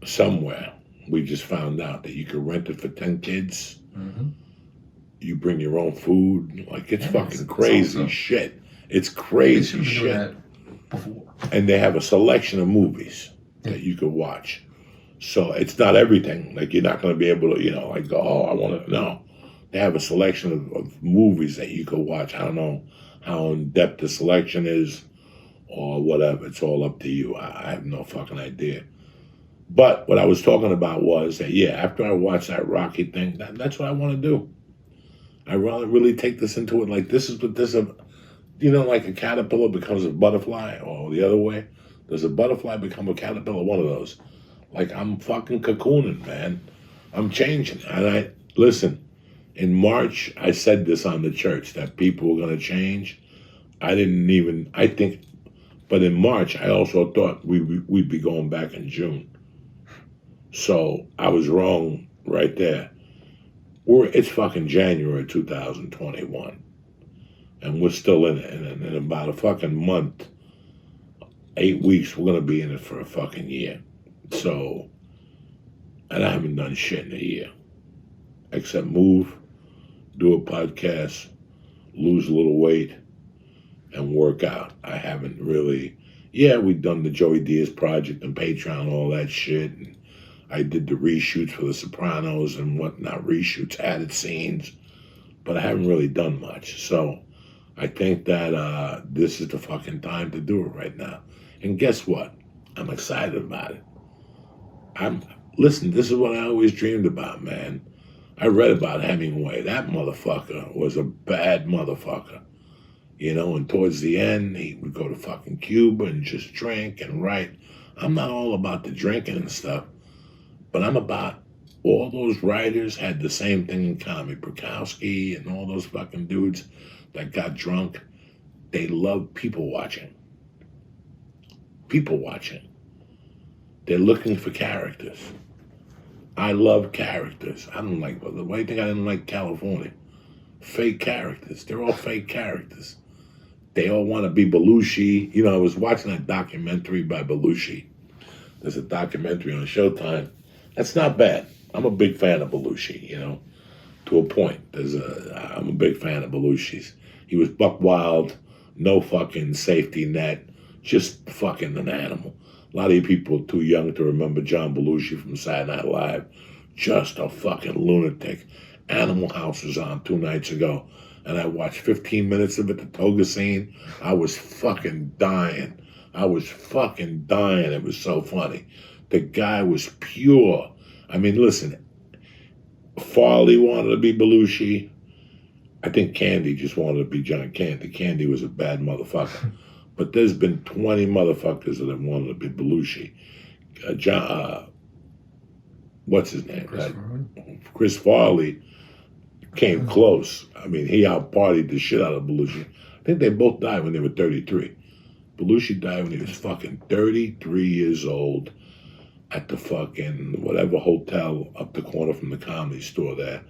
somewhere. We just found out that you could rent it for 10 kids. Mm-hmm. You bring your own food. Like, it's fucking crazy awesome. Shit. It's crazy shit. That before. And they have a selection of movies that you could watch. So it's not everything. Like, you're not going to be able to, go, oh, I want to. No. They have a selection of movies that you could watch. I don't know how in-depth the selection is or whatever. It's all up to you. I have no fucking idea. But what I was talking about was that, after I watch that Rocky thing, that's what I want to do. I really take this into it. Like, this is what this is. Like a caterpillar becomes a butterfly, or the other way. Does a butterfly become a caterpillar? One of those. Like, I'm fucking cocooning, man. I'm changing. And listen, in March, I said this on the church, that people were going to change. I think But in March, I also thought we'd be going back in June. So I was wrong right there. It's fucking January 2021. And we're still in it. And in about a fucking month, 8 weeks, we're going to be in it for a fucking year. So, and I haven't done shit in a year. Except move, do a podcast, lose a little weight, and work out. I haven't really, we've done the Joey Diaz project and Patreon, all that shit. And I did the reshoots for The Sopranos and whatnot, reshoots, added scenes, but I haven't really done much. So I think that this is the fucking time to do it right now. And guess what? I'm excited about it. Listen, this is what I always dreamed about, man. I read about Hemingway. That motherfucker was a bad motherfucker. You know, and towards the end, he would go to fucking Cuba and just drink and write. I'm not all about the drinking and stuff, but I'm about all those writers had the same thing in common. Bukowski and all those fucking dudes that got drunk, they loved people watching. People watching. They're looking for characters. I love characters. I don't like, why do you think I didn't like California? Fake characters. They're all fake characters. They all want to be Belushi. You know, I was watching a documentary by Belushi. There's a documentary on Showtime. That's not bad. I'm a big fan of Belushi, you know, to a point. I'm a big fan of Belushi's. He was buck wild, no fucking safety net, just fucking an animal. A lot of you people are too young to remember John Belushi from Saturday Night Live. Just a fucking lunatic. Animal House was on 2 nights ago, and I watched 15 minutes of it, the toga scene. I was fucking dying. It was so funny. The guy was pure. I mean, listen, Farley wanted to be Belushi. I think Candy just wanted to be John Candy. Candy was a bad motherfucker. But there's been 20 motherfuckers that have wanted to be Belushi. What's his name? Chris Farley came close. I mean, he out-partied the shit out of Belushi. I think they both died when they were 33. Belushi died when he was fucking 33 years old at the fucking whatever hotel up the corner from the Comedy Store there.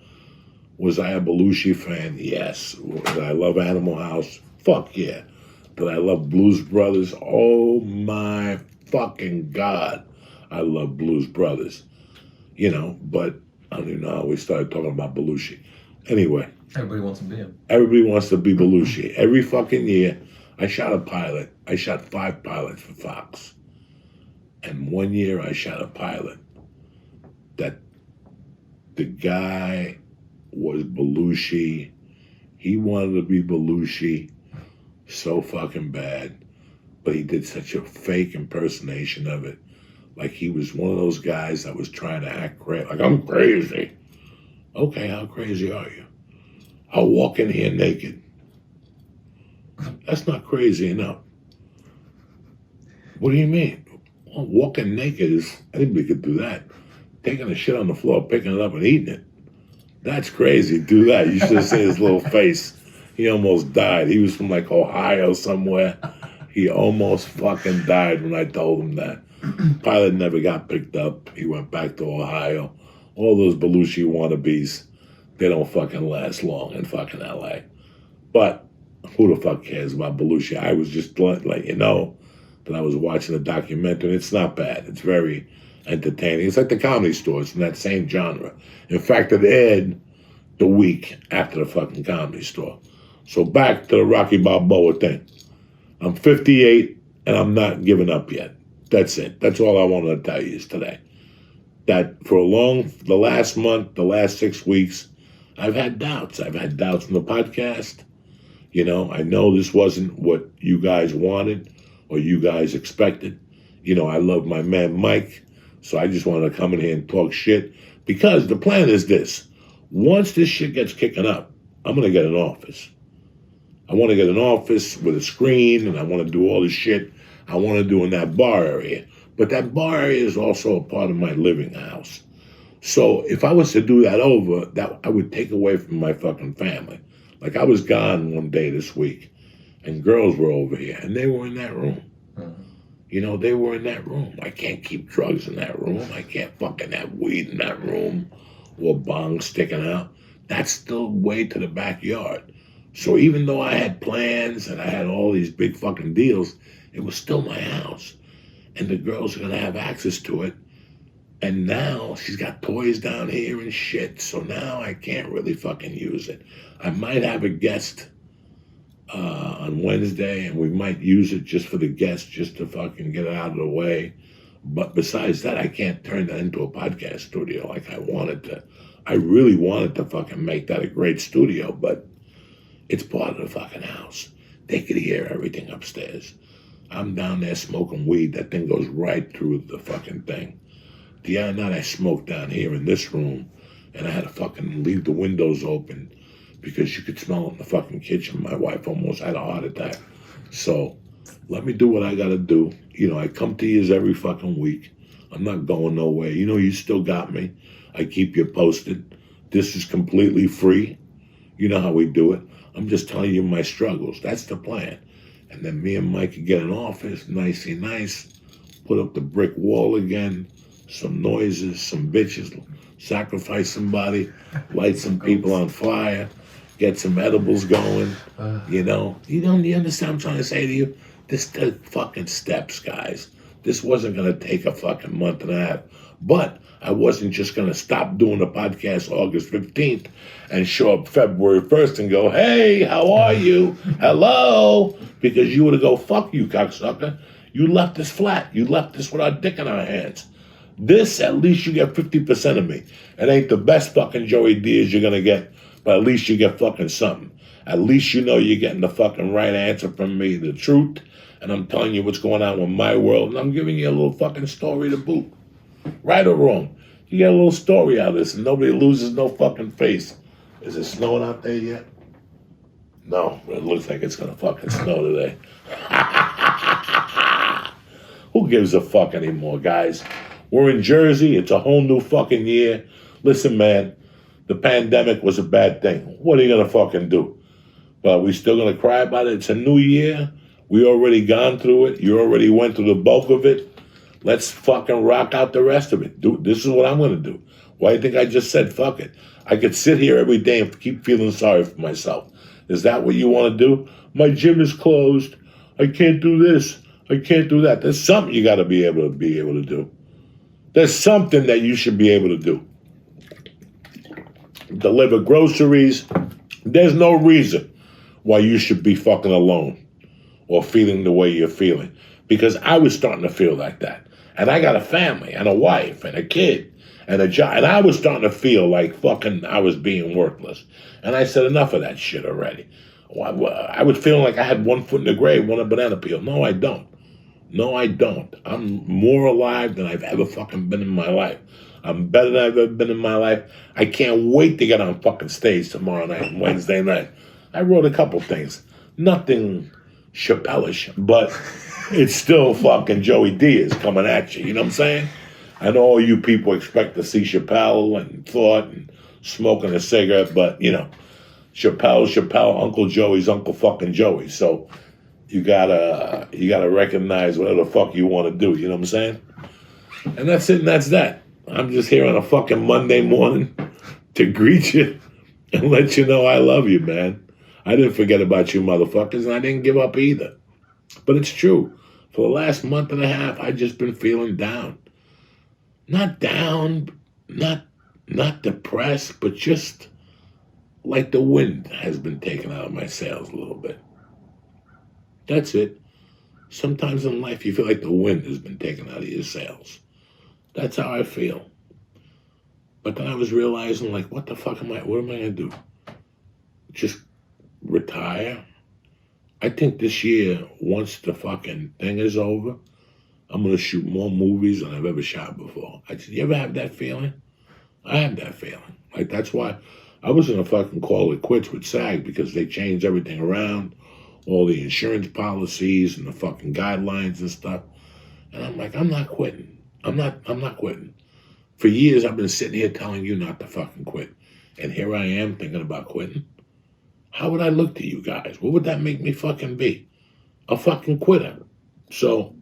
Was I a Belushi fan? Yes. Did I love Animal House? Fuck yeah. Did I love Blues Brothers? Oh my fucking God. I love Blues Brothers. You know, but I don't even know how we started talking about Belushi. Anyway. Everybody wants to be him. Everybody wants to be Belushi. Every fucking year, I shot a pilot. I shot 5 pilots for Fox. And 1 year I shot a pilot that the guy was Belushi. He wanted to be Belushi so fucking bad, but he did such a fake impersonation of it. Like he was one of those guys that was trying to act crazy. Like, I'm crazy. Okay, how crazy are you? I'll walk in here naked. That's not crazy enough. What do you mean? Well, walking naked is, anybody could do that. Taking a shit on the floor, picking it up and eating it. That's crazy. Do that. You should have seen his little face. He almost died. He was from like Ohio somewhere. He almost fucking died when I told him that. Pilot never got picked up. He went back to Ohio. All those Belushi wannabes, they don't fucking last long in fucking LA. But who the fuck cares about Belushi? I was just letting you know that I was watching a documentary. It's not bad. It's very entertaining. It's like the Comedy Store. It's in that same genre. In fact, it aired the week after the fucking Comedy Store. So back to the Rocky Balboa thing. I'm 58 and I'm not giving up yet. That's it. That's all I wanted to tell you is today. That for the last month, the last 6 weeks, I've had doubts. I've had doubts in the podcast. You know, I know this wasn't what you guys wanted or you guys expected. You know, I love my man Mike, so I just wanted to come in here and talk shit because the plan is this. Once this shit gets kicking up, I'm going to get an office. I want to get an office with a screen, and I want to do all this shit I want to do in that bar area. But that bar area is also a part of my living house. So if I was to do that over, that I would take away from my fucking family. Like I was gone one day this week, and girls were over here, and they were in that room. You know, they were in that room. I can't keep drugs in that room. I can't fucking have weed in that room or bong sticking out. That's the way to the backyard. So even though I had plans and I had all these big fucking deals, it was still my house. And the girls are going to have access to it. And now she's got toys down here and shit. So now I can't really fucking use it. I might have a guest on Wednesday, and we might use it just for the guests, just to fucking get it out of the way. But besides that, I can't turn that into a podcast studio like I wanted to. I really wanted to fucking make that a great studio, but it's part of the fucking house. They could hear everything upstairs. I'm down there smoking weed. That thing goes right through the fucking thing. The other night I smoked down here in this room, and I had to fucking leave the windows open because you could smell it in the fucking kitchen. My wife almost had a heart attack. So let me do what I gotta do. You know, I come to you every fucking week. I'm not going nowhere. You know, you still got me. I keep you posted. This is completely free. You know how we do it. I'm just telling you my struggles. That's the plan. And then me and Mike can get an office, nicey nice, put up the brick wall again, some noises, some bitches, sacrifice somebody, light some people on fire, get some edibles going. You know, you understand what I'm trying to say to you? This the fucking steps, guys. This wasn't gonna take a fucking month and a half. But I wasn't just gonna stop doing the podcast August 15th and show up February 1st and go, hey, how are you? Hello? Because you would go, fuck you, cocksucker. You left us flat. You left us with our dick in our hands. This, at least you get 50% of me. It ain't the best fucking Joey Diaz you're gonna get, but at least you get fucking something. At least you know you're getting the fucking right answer from me, the truth, and I'm telling you what's going on with my world, and I'm giving you a little fucking story to boot. Right or wrong. You get a little story out of this, and nobody loses no fucking face. Is it snowing out there yet? No, it looks like it's gonna fucking snow today. Who gives a fuck anymore, guys? We're in Jersey. It's a whole new fucking year. Listen, man, the pandemic was a bad thing. What are you gonna fucking do? But we still gonna cry about it? It's a new year. We already gone through it. You already went through the bulk of it. Let's fucking rock out the rest of it. Dude, this is what I'm gonna do. Why do you think I just said fuck it? I could sit here every day and keep feeling sorry for myself. Is that what you want to do? My gym is closed. I can't do this. I can't do that. There's something you got to be able to do. There's something that you should be able to do. Deliver groceries. There's no reason why you should be fucking alone or feeling the way you're feeling. Because I was starting to feel like that. And I got a family and a wife and a kid and a job. And I was starting to feel like fucking I was being worthless. And I said, enough of that shit already. I was feeling like I had one foot in the grave, one a banana peel. No, I don't. No, I don't. I'm more alive than I've ever fucking been in my life. I'm better than I've ever been in my life. I can't wait to get on fucking stage tomorrow night and Wednesday night. I wrote a couple things. Nothing Chappelle-ish, but it's still fucking Joey Diaz coming at you. You know what I'm saying? I know all you people expect to see Chappelle and Thought and smoking a cigarette, but, you know, Chappelle, Uncle Joey's Uncle fucking Joey. So you gotta recognize whatever the fuck you want to do. You know what I'm saying? And that's it and that's that. I'm just here on a fucking Monday morning to greet you and let you know I love you, man. I didn't forget about you motherfuckers, and I didn't give up either. But it's true. For the last month and a half, I've just been feeling down. Not down, not depressed, but just like the wind has been taken out of my sails a little bit. That's it. Sometimes in life you feel like the wind has been taken out of your sails. That's how I feel. But then I was realizing, like, what am I gonna do? Just retire? I think this year, once the fucking thing is over, I'm gonna shoot more movies than I've ever shot before. You ever have that feeling? I had that feeling. Like, that's why I was gonna fucking call it quits with SAG, because they changed everything around, all the insurance policies and the fucking guidelines and stuff. And I'm like, I'm not quitting. I'm not quitting. For years, I've been sitting here telling you not to fucking quit. And here I am thinking about quitting. How would I look to you guys? What would that make me fucking be? A fucking quitter. So,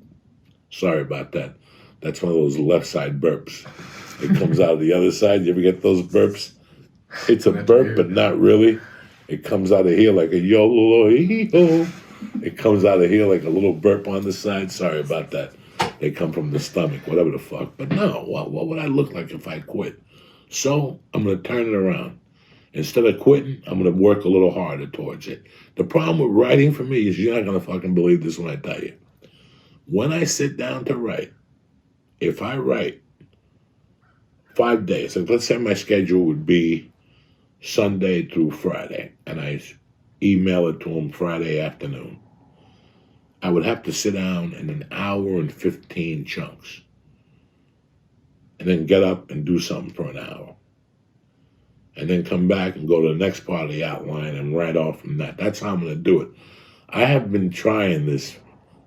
sorry about that. That's one of those left side burps. It comes out of the other side. You ever get those burps? It's a burp, but not really. It comes out of here like a yo-lo-hee-ho. It comes out of here like a little burp on the side. Sorry about that. They come from the stomach, whatever the fuck. But no, what would I look like if I quit? So I'm going to turn it around. Instead of quitting, I'm going to work a little harder towards it. The problem with writing for me is you're not going to fucking believe this when I tell you. When I sit down to write, if I write 5 days, like let's say my schedule would be Sunday through Friday, and I email it to them Friday afternoon, I would have to sit down in an hour and 15 chunks and then get up and do something for an hour. And then come back and go to the next part of the outline and write off from that. That's how I'm going to do it. I have been trying this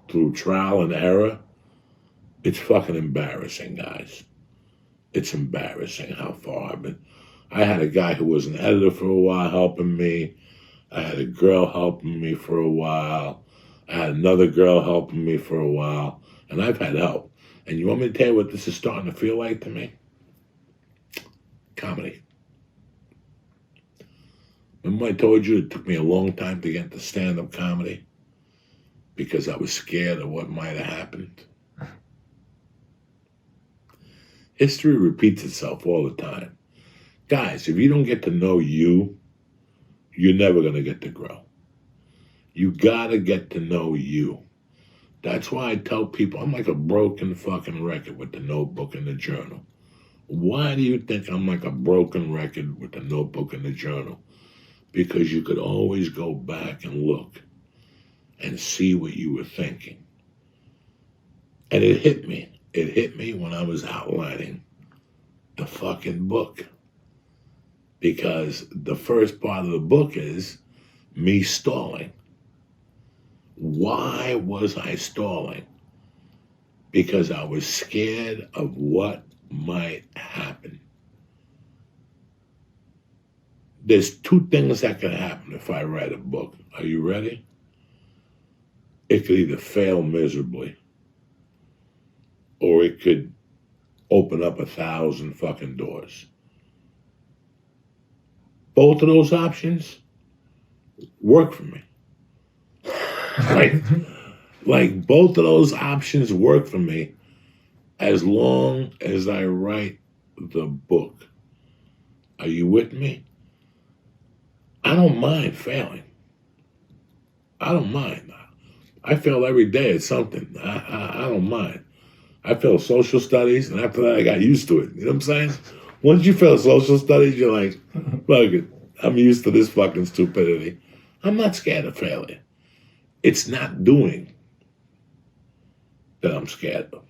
through trial and error. It's fucking embarrassing, guys. It's embarrassing how far I've been. I had a guy who was an editor for a while helping me. I had a girl helping me for a while. I had another girl helping me for a while. And I've had help. And you want me to tell you what this is starting to feel like to me? Comedy. Remember I told you it took me a long time to get into stand-up comedy? Because I was scared of what might have happened. History repeats itself all the time. Guys, if you don't get to know you, you're never going to get to grow. You got to get to know you. That's why I tell people I'm like a broken fucking record with the notebook and the journal. Why do you think I'm like a broken record with the notebook and the journal? Because you could always go back and look and see what you were thinking. And it hit me. It hit me when I was outlining the fucking book. Because the first part of the book is me stalling. Why was I stalling? Because I was scared of what might happen. There's two things that can happen if I write a book. Are you ready? It could either fail miserably, or it could open up 1,000 fucking doors. Both of those options work for me. Like both of those options work for me as long as I write the book. Are you with me? I don't mind failing. I don't mind. I fail every day at something. I don't mind. I failed social studies, and after that, I got used to it. You know what I'm saying? Once you fail social studies, you're like, fuck it. I'm used to this fucking stupidity. I'm not scared of failure. It's not doing that I'm scared of.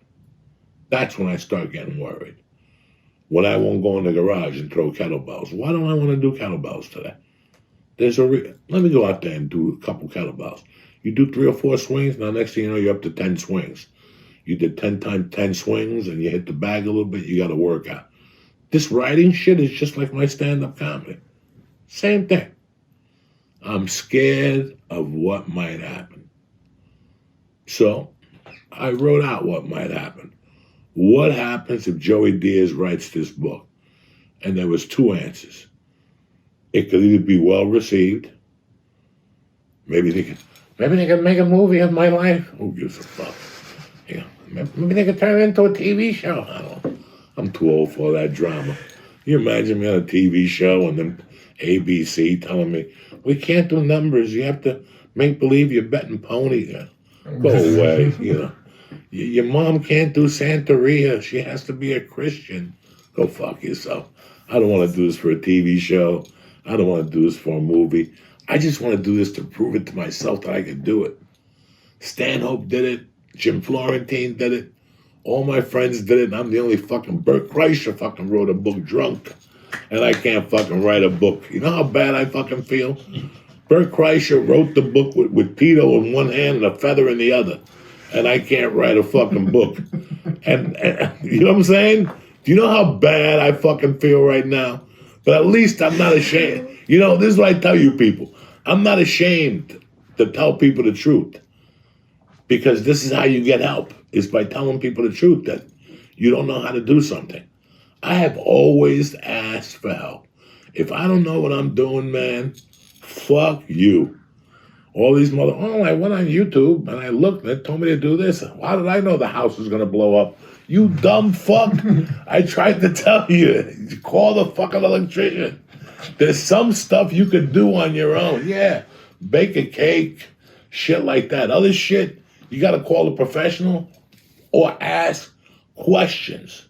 That's when I start getting worried. When I won't go in the garage and throw kettlebells. Why don't I want to do kettlebells today? Let me go out there and do a couple kettlebells. You do 3 or 4 swings, now next thing you know, you're up to 10 swings. You did 10 times 10 swings and you hit the bag a little bit, you got to work out. This writing shit is just like my stand-up comedy. Same thing. I'm scared of what might happen. So I wrote out what might happen. What happens if Joey Diaz writes this book? And there was 2 answers. It could either be well received. Maybe they can make a movie of my life. Who gives a fuck? Yeah, maybe they could turn it into a TV show. I don't know. I'm too old for that drama. You imagine me on a TV show and then ABC telling me, we can't do numbers. You have to make believe you're betting pony. Go away, you know. Your mom can't do Santeria. She has to be a Christian. Go fuck yourself. I don't want to do this for a TV show. I don't want to do this for a movie. I just want to do this to prove it to myself that I can do it. Stanhope did it. Jim Florentine did it. All my friends did it, and I'm the only fucking Bert Kreischer fucking wrote a book drunk. And I can't fucking write a book. You know how bad I fucking feel? Bert Kreischer wrote the book with Tito in one hand and a feather in the other. And I can't write a fucking book. And you know what I'm saying? Do you know how bad I fucking feel right now? But at least I'm not ashamed. You know, this is what I tell you people. I'm not ashamed to tell people the truth. Because this is how you get help, is by telling people the truth that you don't know how to do something. I have always asked for help. If I don't know what I'm doing, man, fuck you. All these I went on YouTube and I looked and it told me to do this. How did I know the house was going to blow up? You dumb fuck. I tried to tell you. Call the fucking electrician. There's some stuff you could do on your own. Yeah, bake a cake, shit like that. Other shit, you got to call a professional or ask questions.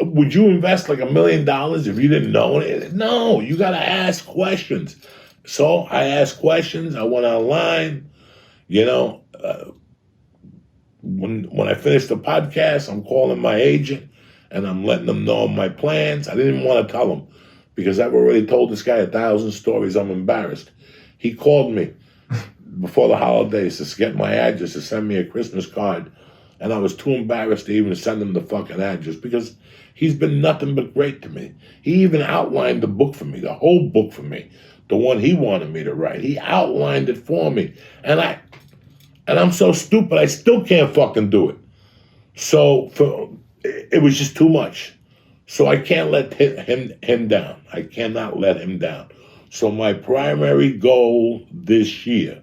Would you invest like $1 million if you didn't know it? No, you got to ask questions. So I asked questions. I went online. When I finished the podcast, I'm calling my agent and I'm letting them know my plans. I didn't even want to tell them because I've already told this guy 1,000 stories. I'm embarrassed. He called me before the holidays to get my address to send me a Christmas card. And I was too embarrassed to even send him the fucking address because he's been nothing but great to me. He even outlined the book for me, the whole book for me, the one he wanted me to write. He outlined it for me. And I'm so stupid, I still can't fucking do it. So it was just too much. So I can't let him down. I cannot let him down. So my primary goal this year,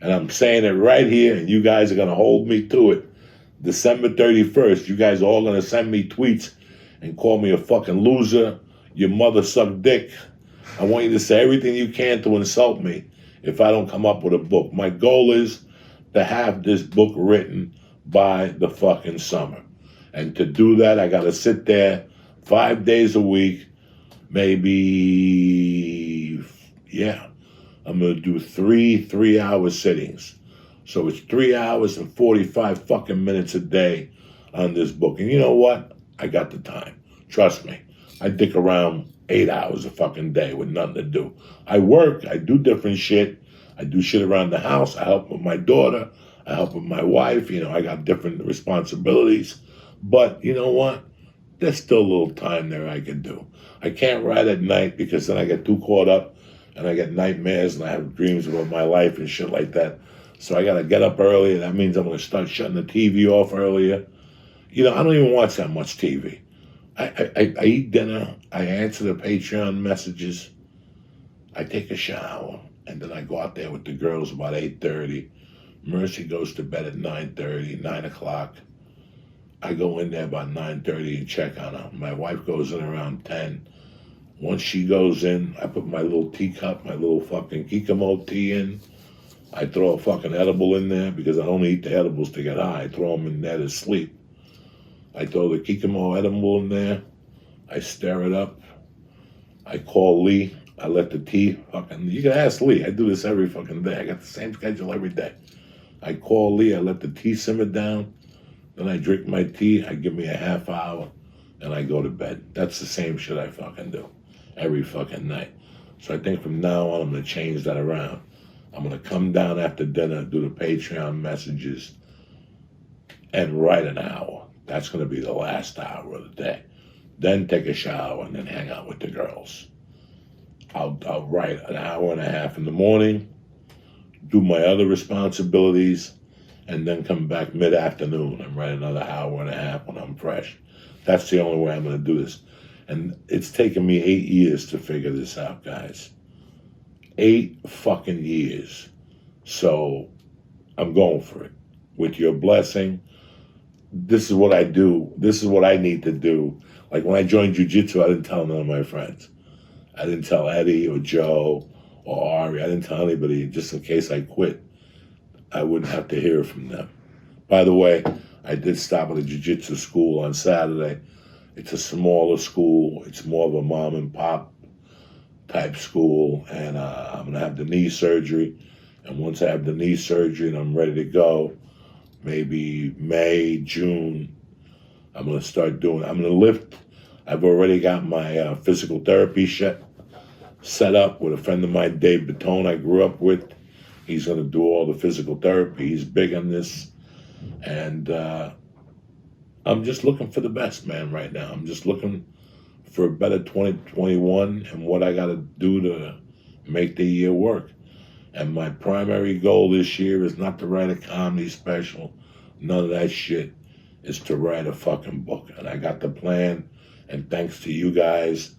and I'm saying it right here, and you guys are going to hold me to it, December 31st, you guys are all going to send me tweets and call me a fucking loser, your mother sucked dick. I want you to say everything you can to insult me if I don't come up with a book. My goal is to have this book written by the fucking summer. And to do that, I got to sit there 5 days a week, maybe, I'm going to do three-hour sittings. So it's 3 hours and 45 fucking minutes a day on this book. And you know what? I got the time. Trust me. I dick around 8 hours a fucking day with nothing to do. I work. I do different shit. I do shit around the house. I help with my daughter. I help with my wife. I got different responsibilities. But you know what? There's still a little time there I can do. I can't write at night because then I get too caught up and I get nightmares and I have dreams about my life and shit like that. So I got to get up early. That means I'm going to start shutting the TV off earlier. I don't even watch that much TV. I eat dinner. I answer the Patreon messages. I take a shower. And then I go out there with the girls about 8:30. Mercy goes to bed at 9:30, 9 o'clock. I go in there about 9:30 and check on her. My wife goes in around 10. Once she goes in, I put my little teacup, my little fucking Kikamo tea in. I throw a fucking edible in there because I don't eat the edibles to get high. I throw them in there to sleep. I throw the Kikamo edible in there. I stir it up. I call Lee. I let the tea you can ask Lee. I do this every fucking day. I got the same schedule every day. I call Lee. I let the tea simmer down. Then I drink my tea. I give me a half hour and I go to bed. That's the same shit I fucking do every fucking night. So I think from now on I'm going to change that around. I'm going to come down after dinner, do the Patreon messages, and write an hour. That's going to be the last hour of the day. Then take a shower and then hang out with the girls. I'll write an hour and a half in the morning, do my other responsibilities, and then come back mid-afternoon and write another hour and a half when I'm fresh. That's the only way I'm going to do this. And it's taken me 8 years to figure this out, guys. 8 fucking years. So I'm going for it. With your blessing, this is what I do. This is what I need to do. Like when I joined jiu-jitsu, I didn't tell none of my friends. I didn't tell Eddie or Joe or Ari. I didn't tell anybody just in case I quit. I wouldn't have to hear from them. By the way, I did stop at a jiu-jitsu school on Saturday. It's a smaller school. It's more of a mom and pop type school. And I'm going to have the knee surgery. And once I have the knee surgery and I'm ready to go, maybe May, June, I'm going to lift. I've already got my physical therapy set up with a friend of mine, Dave Batone, I grew up with. He's going to do all the physical therapy. He's big on this. And I'm just looking for the best, man, right now. I'm just looking for a better 2021 and what I got to do to make the year work. And my primary goal this year is not to write a comedy special. None of that shit. Is to write a fucking book. And I got the plan. And thanks to you guys,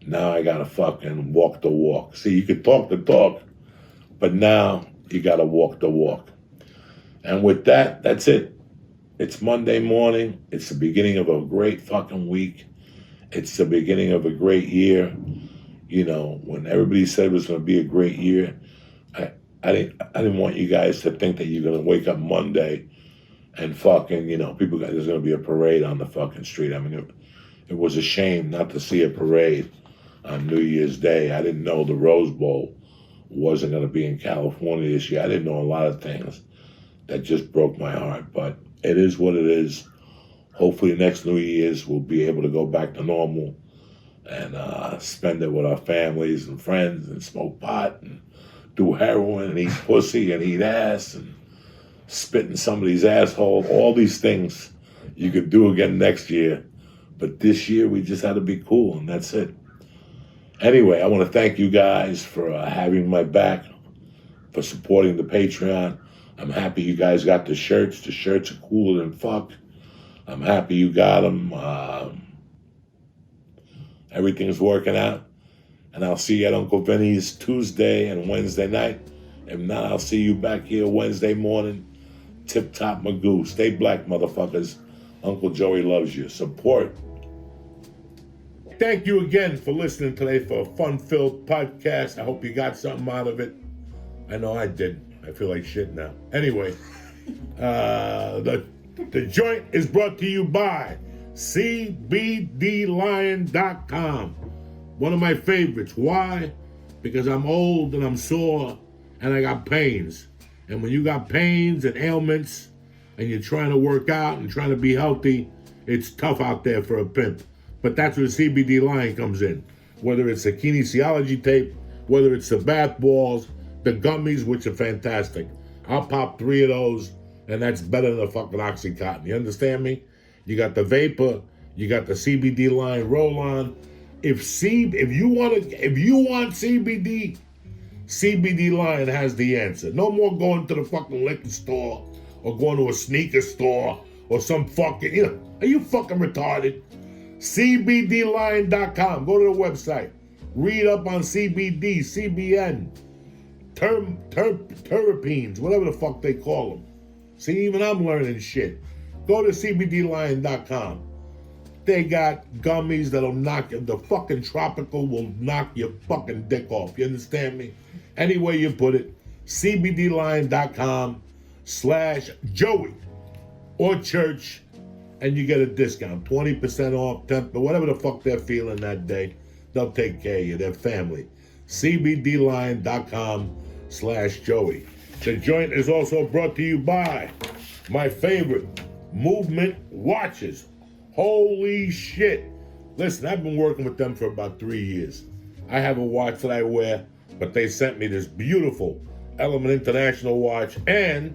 now I gotta fucking walk the walk. See, you can talk the talk, but now you gotta walk the walk. And with that, that's it. It's Monday morning. It's the beginning of a great fucking week. It's the beginning of a great year. You know, when everybody said it was gonna be a great year, I didn't want you guys to think that you're gonna wake up Monday and fucking, you know, there's going to be a parade on the fucking street. I mean, it was a shame not to see a parade on New Year's Day. I didn't know the Rose Bowl wasn't going to be in California this year. I didn't know a lot of things that just broke my heart. But it is what it is. Hopefully next New Year's we'll be able to go back to normal and spend it with our families and friends and smoke pot and do heroin and eat pussy and eat ass and spit in somebody's asshole, all these things you could do again next year. But this year, we just had to be cool, and that's it. Anyway, I want to thank you guys for having my back, for supporting the Patreon. I'm happy you guys got the shirts. The shirts are cooler than fuck. I'm happy you got them. Everything's working out. And I'll see you at Uncle Vinny's Tuesday and Wednesday night. If not, I'll see you back here Wednesday morning. Tip top Magoo. Stay black, motherfuckers. Uncle Joey loves you. Support. Thank you again for listening today for a fun-filled podcast. I hope you got something out of it. I know I did. I feel like shit now. Anyway, the joint is brought to you by CBDLion.com. One of my favorites. Why? Because I'm old and I'm sore and I got pains. And when you got pains and ailments and you're trying to work out and trying to be healthy, it's tough out there for a pimp. But that's where the CBD Lion comes in. Whether it's the kinesiology tape, whether it's the bath balls, the gummies, which are fantastic. I'll pop 3 of those, and that's better than a fucking Oxycontin. You understand me? You got the vapor, you got the CBD Lion roll-on. If you want CBD, CBD Lion has the answer. No more going to the fucking liquor store or going to a sneaker store or some fucking, are you fucking retarded? CBDLion.com. Go to the website. Read up on CBD, CBN, terpenes, whatever the fuck they call them. See, even I'm learning shit. Go to CBDLion.com. They got gummies that'll knock you, the fucking tropical will knock your fucking dick off. You understand me? Any way you put it, CBDLion.com/Joey or church, and you get a discount, 20% off, 10%, whatever the fuck they're feeling that day. They'll take care of you, their family. CBDLion.com/Joey. The joint is also brought to you by my favorite, Movement Watches. Holy shit. Listen, I've been working with them for about 3 years. I have a watch that I wear, but they sent me this beautiful Element International watch and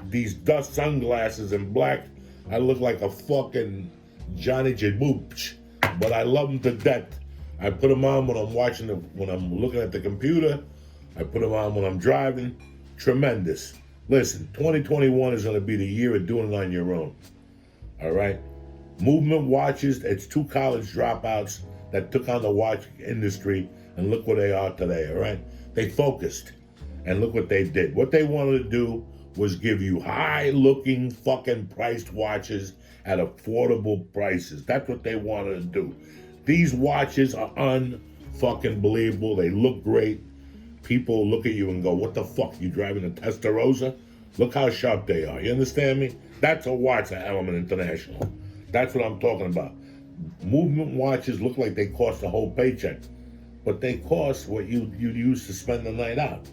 these dust sunglasses in black. I look like a fucking Johnny Jabooch, but I love them to death. I put them on when I'm when I'm looking at the computer. I put them on when I'm driving. Tremendous. Listen, 2021 is going to be the year of doing it on your own. All right? Movement Watches, it's 2 college dropouts that took on the watch industry, and look where they are today, all right? They focused, and look what they did. What they wanted to do was give you high-looking fucking priced watches at affordable prices. That's what they wanted to do. These watches are unfucking believable. They look great. People look at you and go, what the fuck, you driving a Testarossa? Look how sharp they are. You understand me? That's a watch at Element International. That's what I'm talking about. Movement watches look like they cost a whole paycheck, but they cost what you'd use to spend the night out.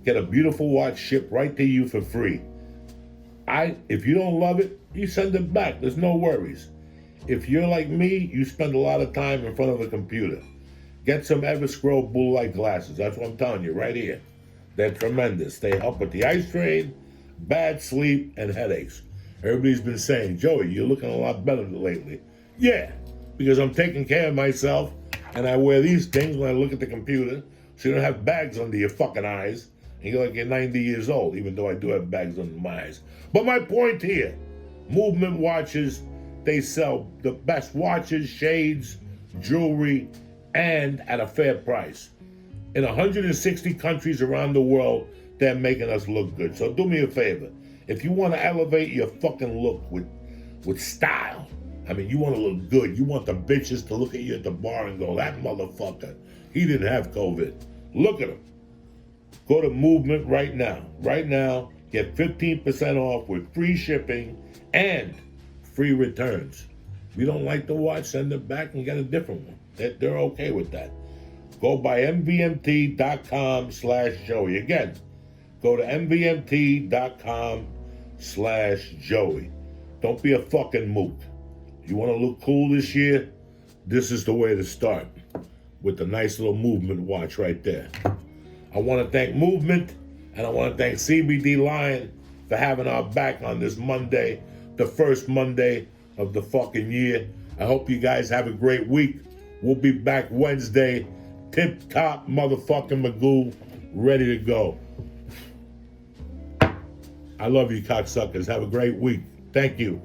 Get a beautiful watch shipped right to you for free. If you don't love it, you send it back. There's no worries. If you're like me, you spend a lot of time in front of a computer. Get some Everscroll blue light glasses. That's what I'm telling you right here. They're tremendous. They help with the eye strain, bad sleep, and headaches. Everybody's been saying, Joey, you're looking a lot better lately. Yeah, because I'm taking care of myself, and I wear these things when I look at the computer, so you don't have bags under your fucking eyes, And you're like you're 90 years old, even though I do have bags under my eyes. But my point here, Movement Watches, they sell the best watches, shades, jewelry, and at a fair price. In 160 countries around the world, they're making us look good. So do me a favor. If you want to elevate your fucking look with style, I mean, you want to look good. You want the bitches to look at you at the bar and go, that motherfucker, he didn't have COVID. Look at him. Go to Movement right now. Right now, get 15% off with free shipping and free returns. If you don't like the watch, send it back and get a different one. They're okay with that. Go by MVMT.com/Joey. Again, go to MVMT.com/Joey. Don't be a fucking mook. You want to look cool this year? This is the way to start with the nice little Movement watch right there. I want to thank Movement and I want to thank CBD Lion for having our back on this Monday, the first Monday of the fucking year. I hope you guys have a great week. We'll be back Wednesday, tip-top motherfucking Magoo, ready to go. I love you, cocksuckers. Have a great week. Thank you.